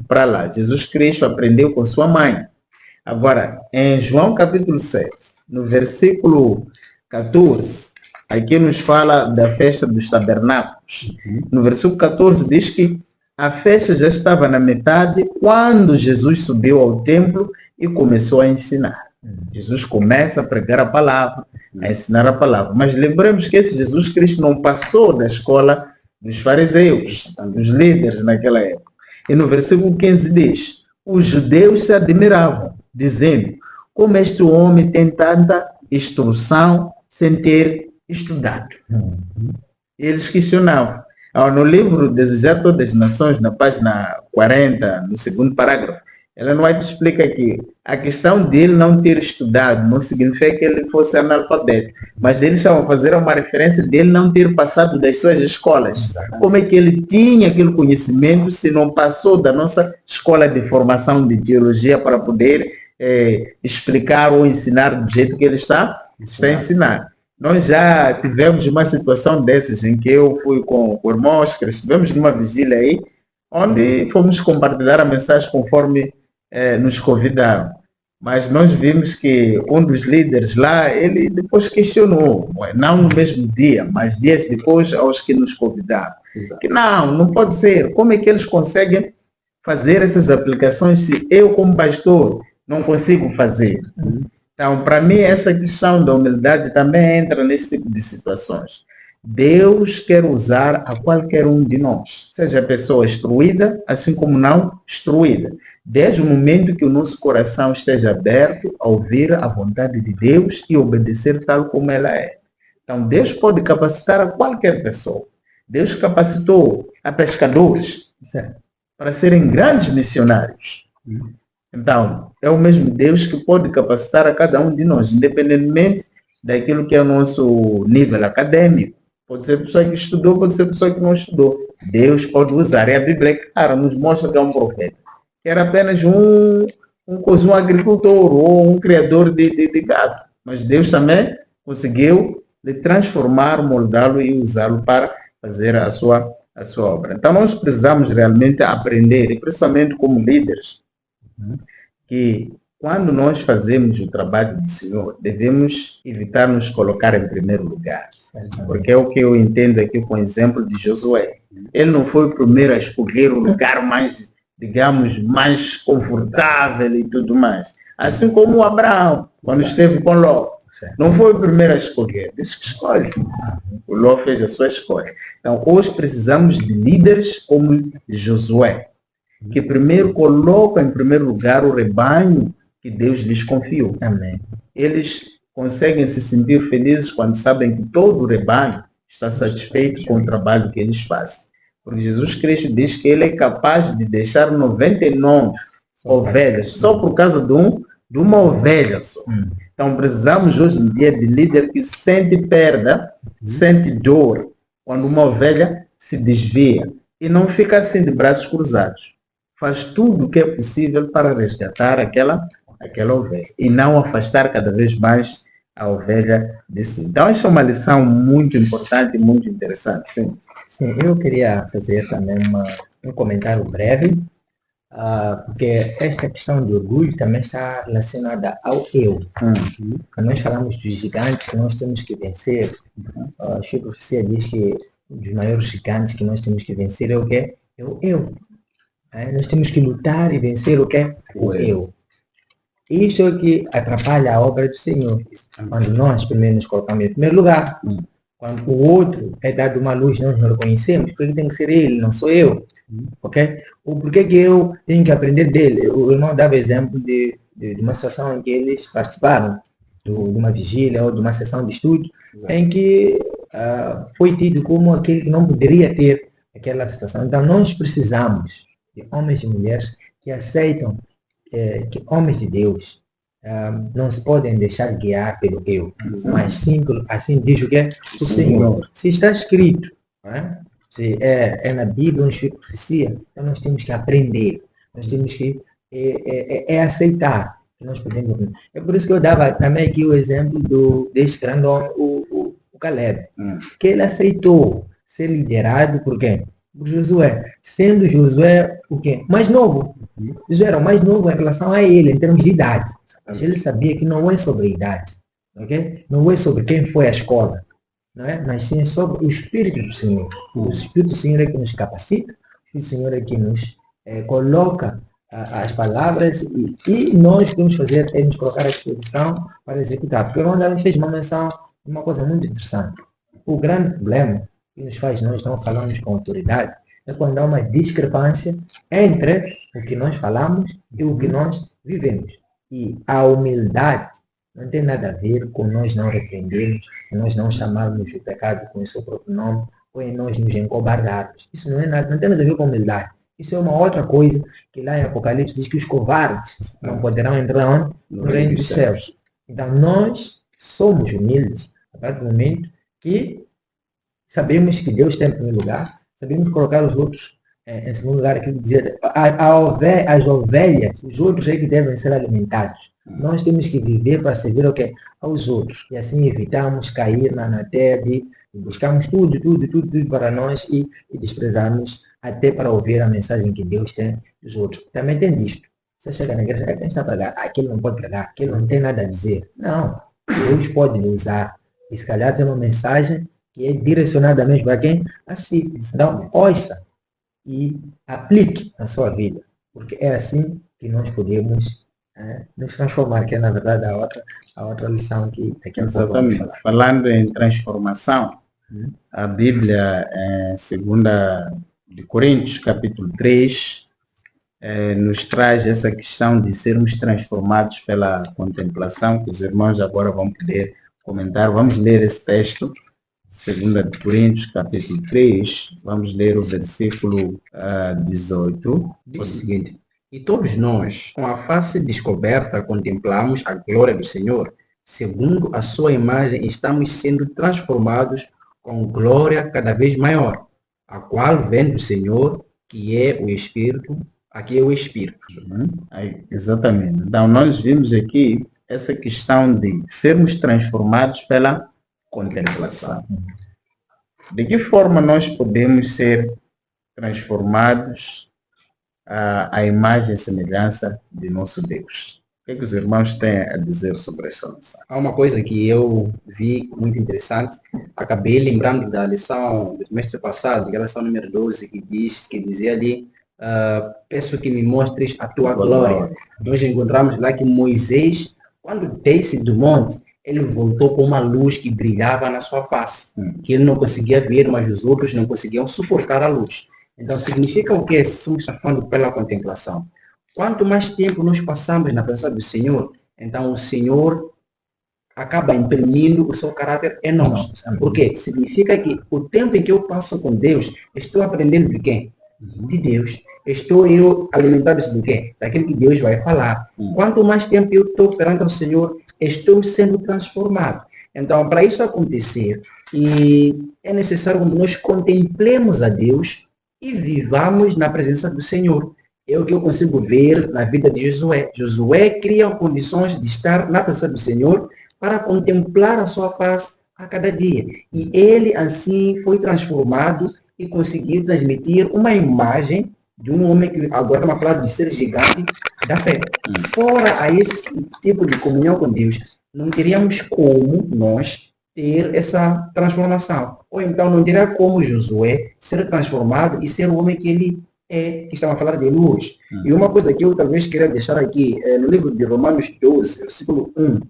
para lá. Jesus Cristo aprendeu com sua mãe. Agora, em João capítulo 7, no versículo 14, aqui nos fala da festa dos tabernáculos. No versículo 14 diz que A festa já estava na metade quando Jesus subiu ao templo e começou a ensinar. Jesus começa a pregar a palavra, a ensinar a palavra. Mas lembremos que esse Jesus Cristo não passou da escola dos fariseus, dos líderes naquela época. E no versículo 15 diz: os judeus se admiravam, dizendo: como este homem tem tanta instrução sem ter estudado. Eles questionavam. No livro Desejar Todas as Nações, na página 40, no segundo parágrafo, ela não explica que a questão dele não ter estudado não significa que ele fosse analfabeto, mas eles estavam fazendo uma referência dele não ter passado das suas escolas. Como é que ele tinha aquele conhecimento se não passou da nossa escola de formação de teologia para poder explicar ou ensinar do jeito que ele está a ensinar? Nós já tivemos uma situação dessas em que eu fui com o irmão Oscar, estivemos numa vigília aí, onde fomos compartilhar a mensagem conforme nos convidaram. Mas nós vimos que um dos líderes lá, ele depois questionou, não no mesmo dia, mas dias depois aos que nos convidaram. Que não pode ser. Como é que eles conseguem fazer essas aplicações se eu, como pastor, não consigo fazer? Então, para mim, essa questão da humildade também entra nesse tipo de situações. Deus quer usar a qualquer um de nós, seja pessoa instruída, assim como não instruída, desde o momento que o nosso coração esteja aberto a ouvir a vontade de Deus e obedecer tal como ela é. Então, Deus pode capacitar a qualquer pessoa. Deus capacitou a pescadores para serem grandes missionários. Então, é o mesmo Deus que pode capacitar a cada um de nós, independentemente daquilo que é o nosso nível acadêmico. Pode ser pessoa que estudou, pode ser pessoa que não estudou. Deus pode usar. E a Bíblia, claro, nos mostra que é um profeta. Que era apenas um agricultor ou um criador de gado. Mas Deus também conseguiu lhe transformar, moldá-lo e usá-lo para fazer a sua obra. Então, nós precisamos realmente aprender, e principalmente como líderes, que quando nós fazemos o trabalho do Senhor, devemos evitar nos colocar em primeiro lugar. Porque é o que eu entendo aqui com o exemplo de Josué. Ele não foi o primeiro a escolher o lugar mais, digamos, mais confortável e tudo mais. Assim como o Abraão, quando esteve com Ló. Não foi o primeiro a escolher, disse que escolhe. O Ló fez a sua escolha. Então, hoje precisamos de líderes como Josué, que primeiro colocam em primeiro lugar o rebanho que Deus lhes confiou. Amém. Eles conseguem se sentir felizes quando sabem que todo o rebanho está satisfeito com o trabalho que eles fazem. Porque Jesus Cristo diz que ele é capaz de deixar 99 ovelhas só por causa de uma ovelha só. Então precisamos hoje em dia de líder que sente perda, sente dor quando uma ovelha se desvia e não fica assim de braços cruzados. Faz tudo o que é possível para resgatar aquela ovelha e não afastar cada vez mais a ovelha de si. Então, essa é uma lição muito importante e muito interessante. Sim, eu queria fazer também um comentário breve, porque esta questão de orgulho também está relacionada ao eu. Quando nós falamos dos gigantes que nós temos que vencer, a profecia diz que um dos maiores gigantes que nós temos que vencer é o quê? É o eu. Nós temos que lutar e vencer o quê? O eu. Isso é o que atrapalha a obra do Senhor. Quando nós primeiro nos colocamos em primeiro lugar, quando o outro é dado uma luz, nós não reconhecemos, porque tem que ser ele, não sou eu. Ok? Ou por que eu tenho que aprender dele? O irmão dava exemplo de uma situação em que eles participaram de uma vigília ou de uma sessão de estudo, em que foi tido como aquele que não poderia ter aquela situação. Então, nós precisamos de homens e mulheres que aceitam que homens de Deus não se podem deixar guiar pelo eu, mas sim, assim diz o que é o Senhor. Se está escrito, se é na Bíblia, onde fica profecia, então nós temos que aprender, nós temos que aceitar que nós podemos aprender. É por isso que eu dava também aqui o exemplo deste grande homem, o Caleb, que ele aceitou ser liderado por quem? Por Josué, sendo Josué o quê? Mais novo. Josué era o mais novo em relação a ele, em termos de idade. Mas ele sabia que não é sobre a idade, okay? Não é sobre quem foi à escola, não é? Mas sim sobre o Espírito do Senhor. O Espírito do Senhor é que nos capacita, o o Senhor é que nos coloca as palavras e nós podemos fazer é nos colocar à disposição para executar. Porque o irmão Dani fez uma menção de uma coisa muito interessante. O grande problema que nos faz nós não falarmos com autoridade é quando há uma discrepância entre o que nós falamos e o que nós vivemos. E a humildade não tem nada a ver com nós não repreendermos, com nós não chamarmos o pecado com o seu próprio nome, ou em nós nos encobardarmos. Isso não tem nada a ver com humildade. Isso é uma outra coisa que lá em Apocalipse diz que os covardes não poderão entrar onde? No reino dos céus. Então nós somos humildes a partir do momento que sabemos que Deus tem em primeiro lugar, sabemos colocar os outros em segundo lugar, aquilo dizer, as ovelhas, os outros é que devem ser alimentados. Nós temos que viver para servir aos outros. E assim evitamos cair na terra de buscarmos tudo para nós e desprezarmos até para ouvir a mensagem que Deus tem dos outros. Também tem disto. Você chega na igreja, quem está a pregar? Aquele não pode pregar, aquele não tem nada a dizer. Não. Deus pode lhe usar. E se calhar tem uma mensagem que é direcionada mesmo para quem? A si. Então, ouça e aplique na sua vida. Porque é assim que nós podemos nos transformar, que é na verdade a outra lição que daqui a pouco vamos falar. Falando em transformação, a Bíblia, em 2 Coríntios, capítulo 3, nos traz essa questão de sermos transformados pela contemplação, que os irmãos agora vão poder comentar. Vamos ler esse texto, 2 Coríntios, capítulo 3, vamos ler o versículo 18. Diz o seguinte: e todos nós, com a face descoberta, contemplamos a glória do Senhor. Segundo a sua imagem, estamos sendo transformados com glória cada vez maior, a qual vem do Senhor, que é o Espírito. Aqui é o Espírito. Exatamente. Então, nós vimos aqui essa questão de sermos transformados pela contemplação. De que forma nós podemos ser transformados à imagem e semelhança de nosso Deus? O que é que os irmãos têm a dizer sobre essa lição? Há uma coisa que eu vi muito interessante. Acabei lembrando da lição do semestre passado, que é a lição número 12, que dizia ali: peço que me mostres a tua glória. Nós encontramos lá que Moisés, quando desce do monte, ele voltou com uma luz que brilhava na sua face, que ele não conseguia ver, mas os outros não conseguiam suportar a luz. Então, significa o que? Estamos falando pela contemplação. Quanto mais tempo nós passamos na presença do Senhor, então o Senhor acaba imprimindo o seu caráter em nós. Por quê? Significa que o tempo em que eu passo com Deus, estou aprendendo de quem? De Deus. Estou eu alimentado de quê? Daquilo que Deus vai falar. Quanto mais tempo eu estou perante o Senhor, estou sendo transformado. Então, para isso acontecer, é necessário que nós contemplemos a Deus e vivamos na presença do Senhor. É o que eu consigo ver na vida de Josué. Josué cria condições de estar na presença do Senhor para contemplar a sua face a cada dia. E ele, assim, foi transformado e conseguiu transmitir uma imagem de um homem que agora estamos falando de ser gigante da fé. Fora a esse tipo de comunhão com Deus, não teríamos como nós ter essa transformação. Ou então não teria como Josué ser transformado e ser o homem que ele é, que estamos a falar dele hoje. E uma coisa que eu talvez queria deixar aqui, no livro de Romanos 12, versículo 1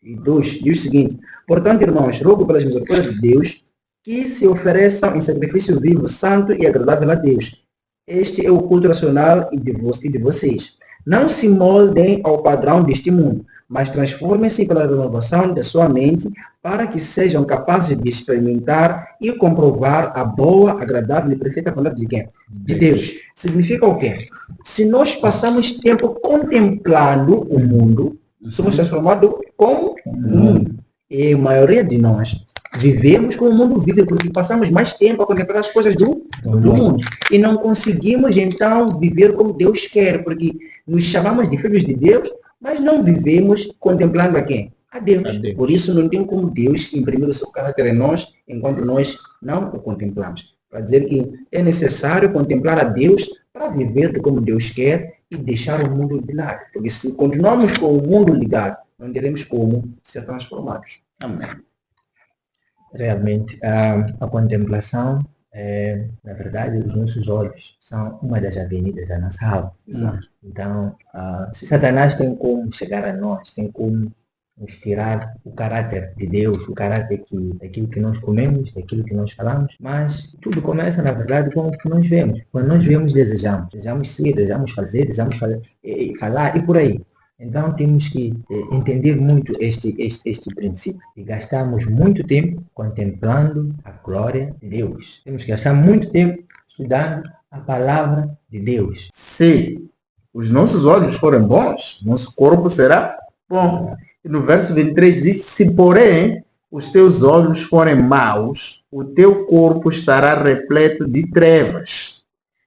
e 2, diz o seguinte: portanto, irmãos, rogo pelas misericórdias de Deus que se ofereçam em sacrifício vivo, santo e agradável a Deus. Este é o culto racional de vocês. Não se moldem ao padrão deste mundo, mas transformem-se pela renovação da sua mente, para que sejam capazes de experimentar e comprovar a boa, agradável e perfeita vontade de quem? De Deus. Significa o quê? Se nós passamos tempo contemplando o mundo, somos transformados como o mundo. E a maioria de nós vivemos como o mundo vive, porque passamos mais tempo a contemplar as coisas do mundo. E não conseguimos, então, viver como Deus quer, porque nos chamamos de filhos de Deus, mas não vivemos contemplando a quem? A Deus. Por isso, não tem como Deus imprimir o seu caráter em nós, enquanto nós não o contemplamos. Para dizer que é necessário contemplar a Deus para viver como Deus quer e deixar o mundo de lado. Porque se continuarmos com o mundo ligado, não teremos como ser transformados. Amém. Realmente, a contemplação Na verdade, os nossos olhos são uma das avenidas da nossa alma. Exato. Então, se Satanás tem como chegar a nós, tem como nos tirar o caráter de Deus, o caráter daquilo que nós comemos, daquilo que nós falamos, mas tudo começa, na verdade, com o que nós vemos. Quando nós vemos, desejamos ser, desejamos fazer, e falar e por aí. Então, temos que entender muito este princípio e gastarmos muito tempo contemplando a glória de Deus. Temos que gastar muito tempo estudando a palavra de Deus. Se os nossos olhos forem bons, nosso corpo será bom. E no verso 23 diz, se porém os teus olhos forem maus, o teu corpo estará repleto de trevas.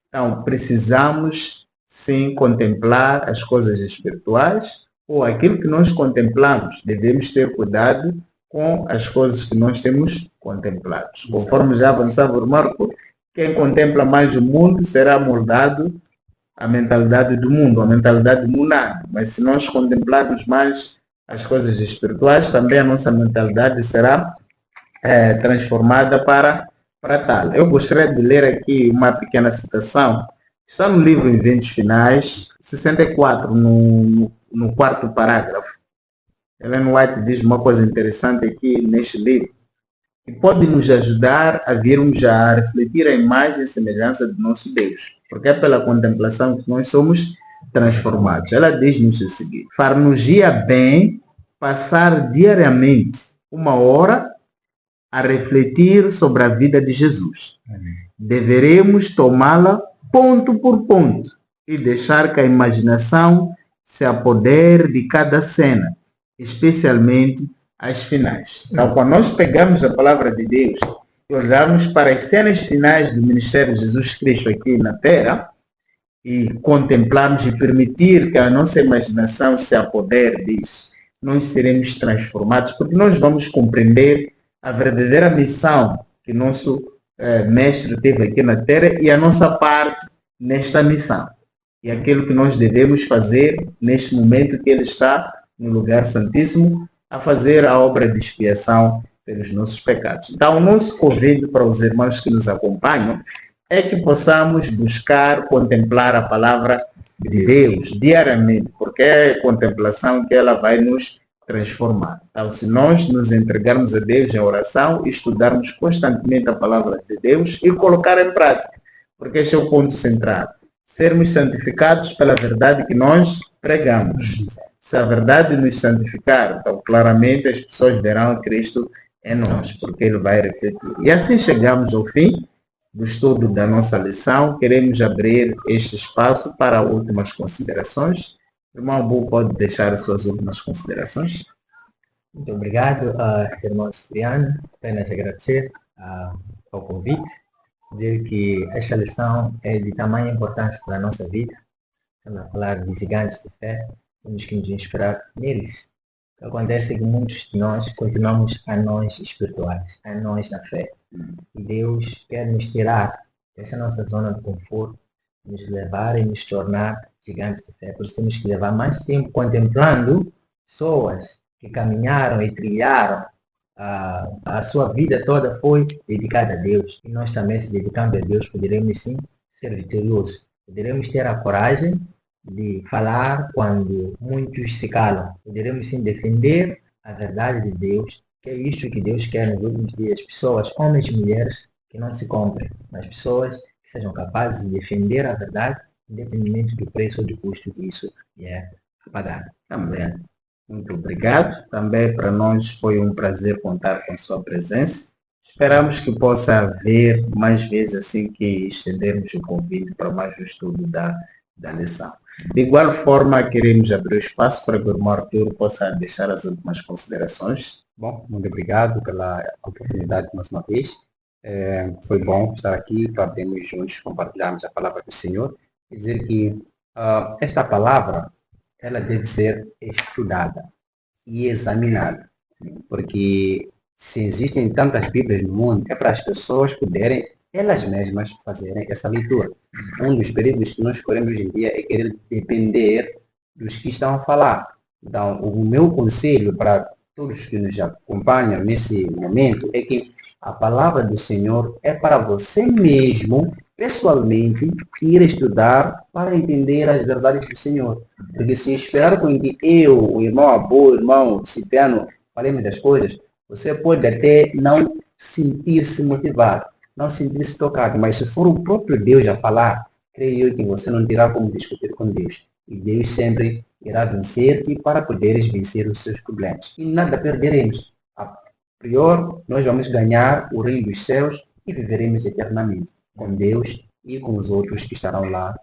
Então, precisamos sim contemplar as coisas espirituais, ou aquilo que nós contemplamos, devemos ter cuidado com as coisas que nós temos contemplados. Conforme já avançava o Marco, quem contempla mais o mundo será moldado a mentalidade do mundo, a mentalidade mundana. Mas se nós contemplarmos mais as coisas espirituais, também a nossa mentalidade será transformada para tal. Eu gostaria de ler aqui uma pequena citação. Está no livro Eventos Finais, 64, no quarto parágrafo. Ellen White diz uma coisa interessante aqui neste livro, que pode nos ajudar a virmos a refletir a imagem e semelhança do nosso Deus, porque é pela contemplação que nós somos transformados. Ela diz-nos o seguinte: far-nos-ia bem passar diariamente 1 hora a refletir sobre a vida de Jesus. Deveremos tomá-la ponto por ponto e deixar que a imaginação se apodere de cada cena, especialmente as finais. Então, quando nós pegamos a palavra de Deus e olhamos para as cenas finais do ministério de Jesus Cristo aqui na Terra e contemplarmos e permitir que a nossa imaginação se apodere disso, nós seremos transformados, porque nós vamos compreender a verdadeira missão que nosso mestre teve aqui na Terra e a nossa parte nesta missão. E aquilo que nós devemos fazer neste momento que ele está no lugar santíssimo, a fazer a obra de expiação pelos nossos pecados. Então, o nosso convite para os irmãos que nos acompanham é que possamos buscar contemplar a palavra de Deus diariamente, porque é a contemplação que ela vai nos transformar. Então, se nós nos entregarmos a Deus em oração, estudarmos constantemente a palavra de Deus e colocar em prática, porque este é o ponto central. Sermos santificados pela verdade que nós pregamos. Se a verdade nos santificar, então claramente as pessoas verão Cristo em nós, porque Ele vai refletir. E assim chegamos ao fim do estudo da nossa lição. Queremos abrir este espaço para últimas considerações. O irmão Bu pode deixar as suas últimas considerações. Muito obrigado, irmão Cipriano. Apenas agradecer ao convite, dizer que esta lição é de tamanha importância para a nossa vida. Estamos a falar de gigantes de fé, temos que nos inspirar neles. O que acontece é que muitos de nós continuamos anões espirituais, anões na fé. E Deus quer nos tirar dessa nossa zona de conforto, nos levar e nos tornar gigantes de fé. Por isso temos que levar mais tempo contemplando pessoas que caminharam e trilharam a sua vida toda foi dedicada a Deus. E nós também, se dedicando a Deus, poderemos sim ser vitoriosos. Poderemos ter a coragem de falar quando muitos se calam. Poderemos sim defender a verdade de Deus, que é isto que Deus quer nos últimos dias. Pessoas, homens e mulheres, que não se comprem, mas pessoas que sejam capazes de defender a verdade, independente do preço ou do custo que isso vier a pagar. Também. Muito obrigado. Também para nós foi um prazer contar com sua presença. Esperamos que possa haver mais vezes assim que estendermos o convite para mais um estudo da lição. De igual forma, queremos abrir o espaço para que o irmão Arthur possa deixar as últimas considerações. Bom, muito obrigado pela oportunidade mais uma vez. Foi bom estar aqui para podermos juntos compartilharmos a palavra do Senhor e dizer que esta palavra ela deve ser estudada e examinada, porque se existem tantas Bíblias no mundo, é para as pessoas poderem elas mesmas fazerem essa leitura. Um dos perigos que nós corremos hoje em dia é querer depender dos que estão a falar. Então, o meu conselho para todos que nos acompanham nesse momento é que A palavra do Senhor é para você mesmo, pessoalmente, ir estudar para entender as verdades do Senhor. Porque se esperar com que eu, o irmão Abu, o irmão Cipriano, falemos das coisas, você pode até não sentir-se motivado, não sentir-se tocado, mas se for o próprio Deus a falar, creio eu que você não terá como discutir com Deus. E Deus sempre irá vencer-te para poderes vencer os seus problemas. E nada perderemos. A prior, nós vamos ganhar o reino dos céus e viveremos eternamente com Deus e com os outros que estarão lá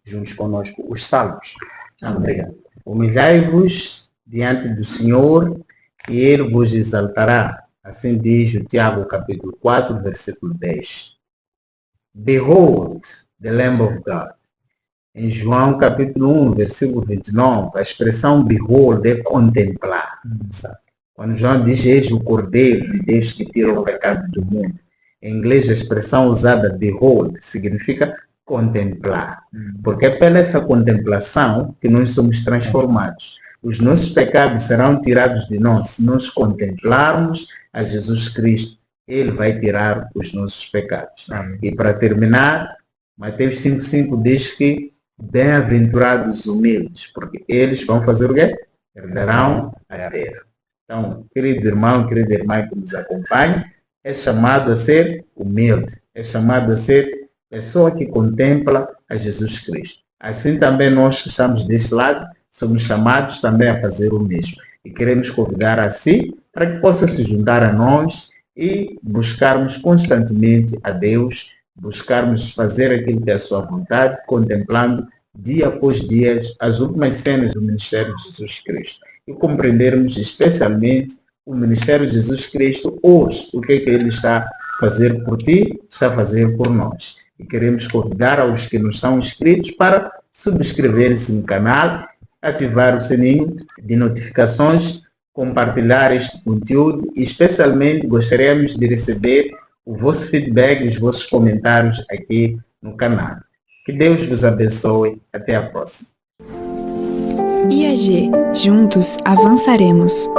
juntos conosco, os salvos. Obrigado. Humilhai-vos diante do Senhor e Ele vos exaltará. Assim diz o Tiago, capítulo 4, versículo 10. Behold the Lamb of God. Em João, capítulo 1, versículo 29, a expressão behold é contemplar. Quando João diz, eis o Cordeiro de Deus que tira o pecado do mundo. Em inglês, a expressão usada behold significa contemplar. Porque é pela essa contemplação que nós somos transformados. Os nossos pecados serão tirados de nós se nós contemplarmos a Jesus Cristo. Ele vai tirar os nossos pecados. Amém. E para terminar, Mateus 5,5 diz que bem-aventurados os humildes, porque eles vão fazer o quê? Herdarão a terra. Então, querido irmão, querida irmã que nos acompanha, é chamado a ser humilde, é chamado a ser pessoa que contempla a Jesus Cristo. Assim também nós que estamos desse lado, somos chamados também a fazer o mesmo. E queremos convidar a si para que possa se juntar a nós e buscarmos constantemente a Deus, buscarmos fazer aquilo que é a sua vontade, contemplando dia após dia as últimas cenas do ministério de Jesus Cristo. E compreendermos especialmente o ministério de Jesus Cristo hoje, o que é que Ele está a fazer por ti, está a fazer por nós. E queremos convidar aos que nos são inscritos para subscrever-se no canal, ativar o sininho de notificações, compartilhar este conteúdo e especialmente gostaríamos de receber o vosso feedback e os vossos comentários aqui no canal. Que Deus vos abençoe. Até a próxima. IAG, juntos avançaremos.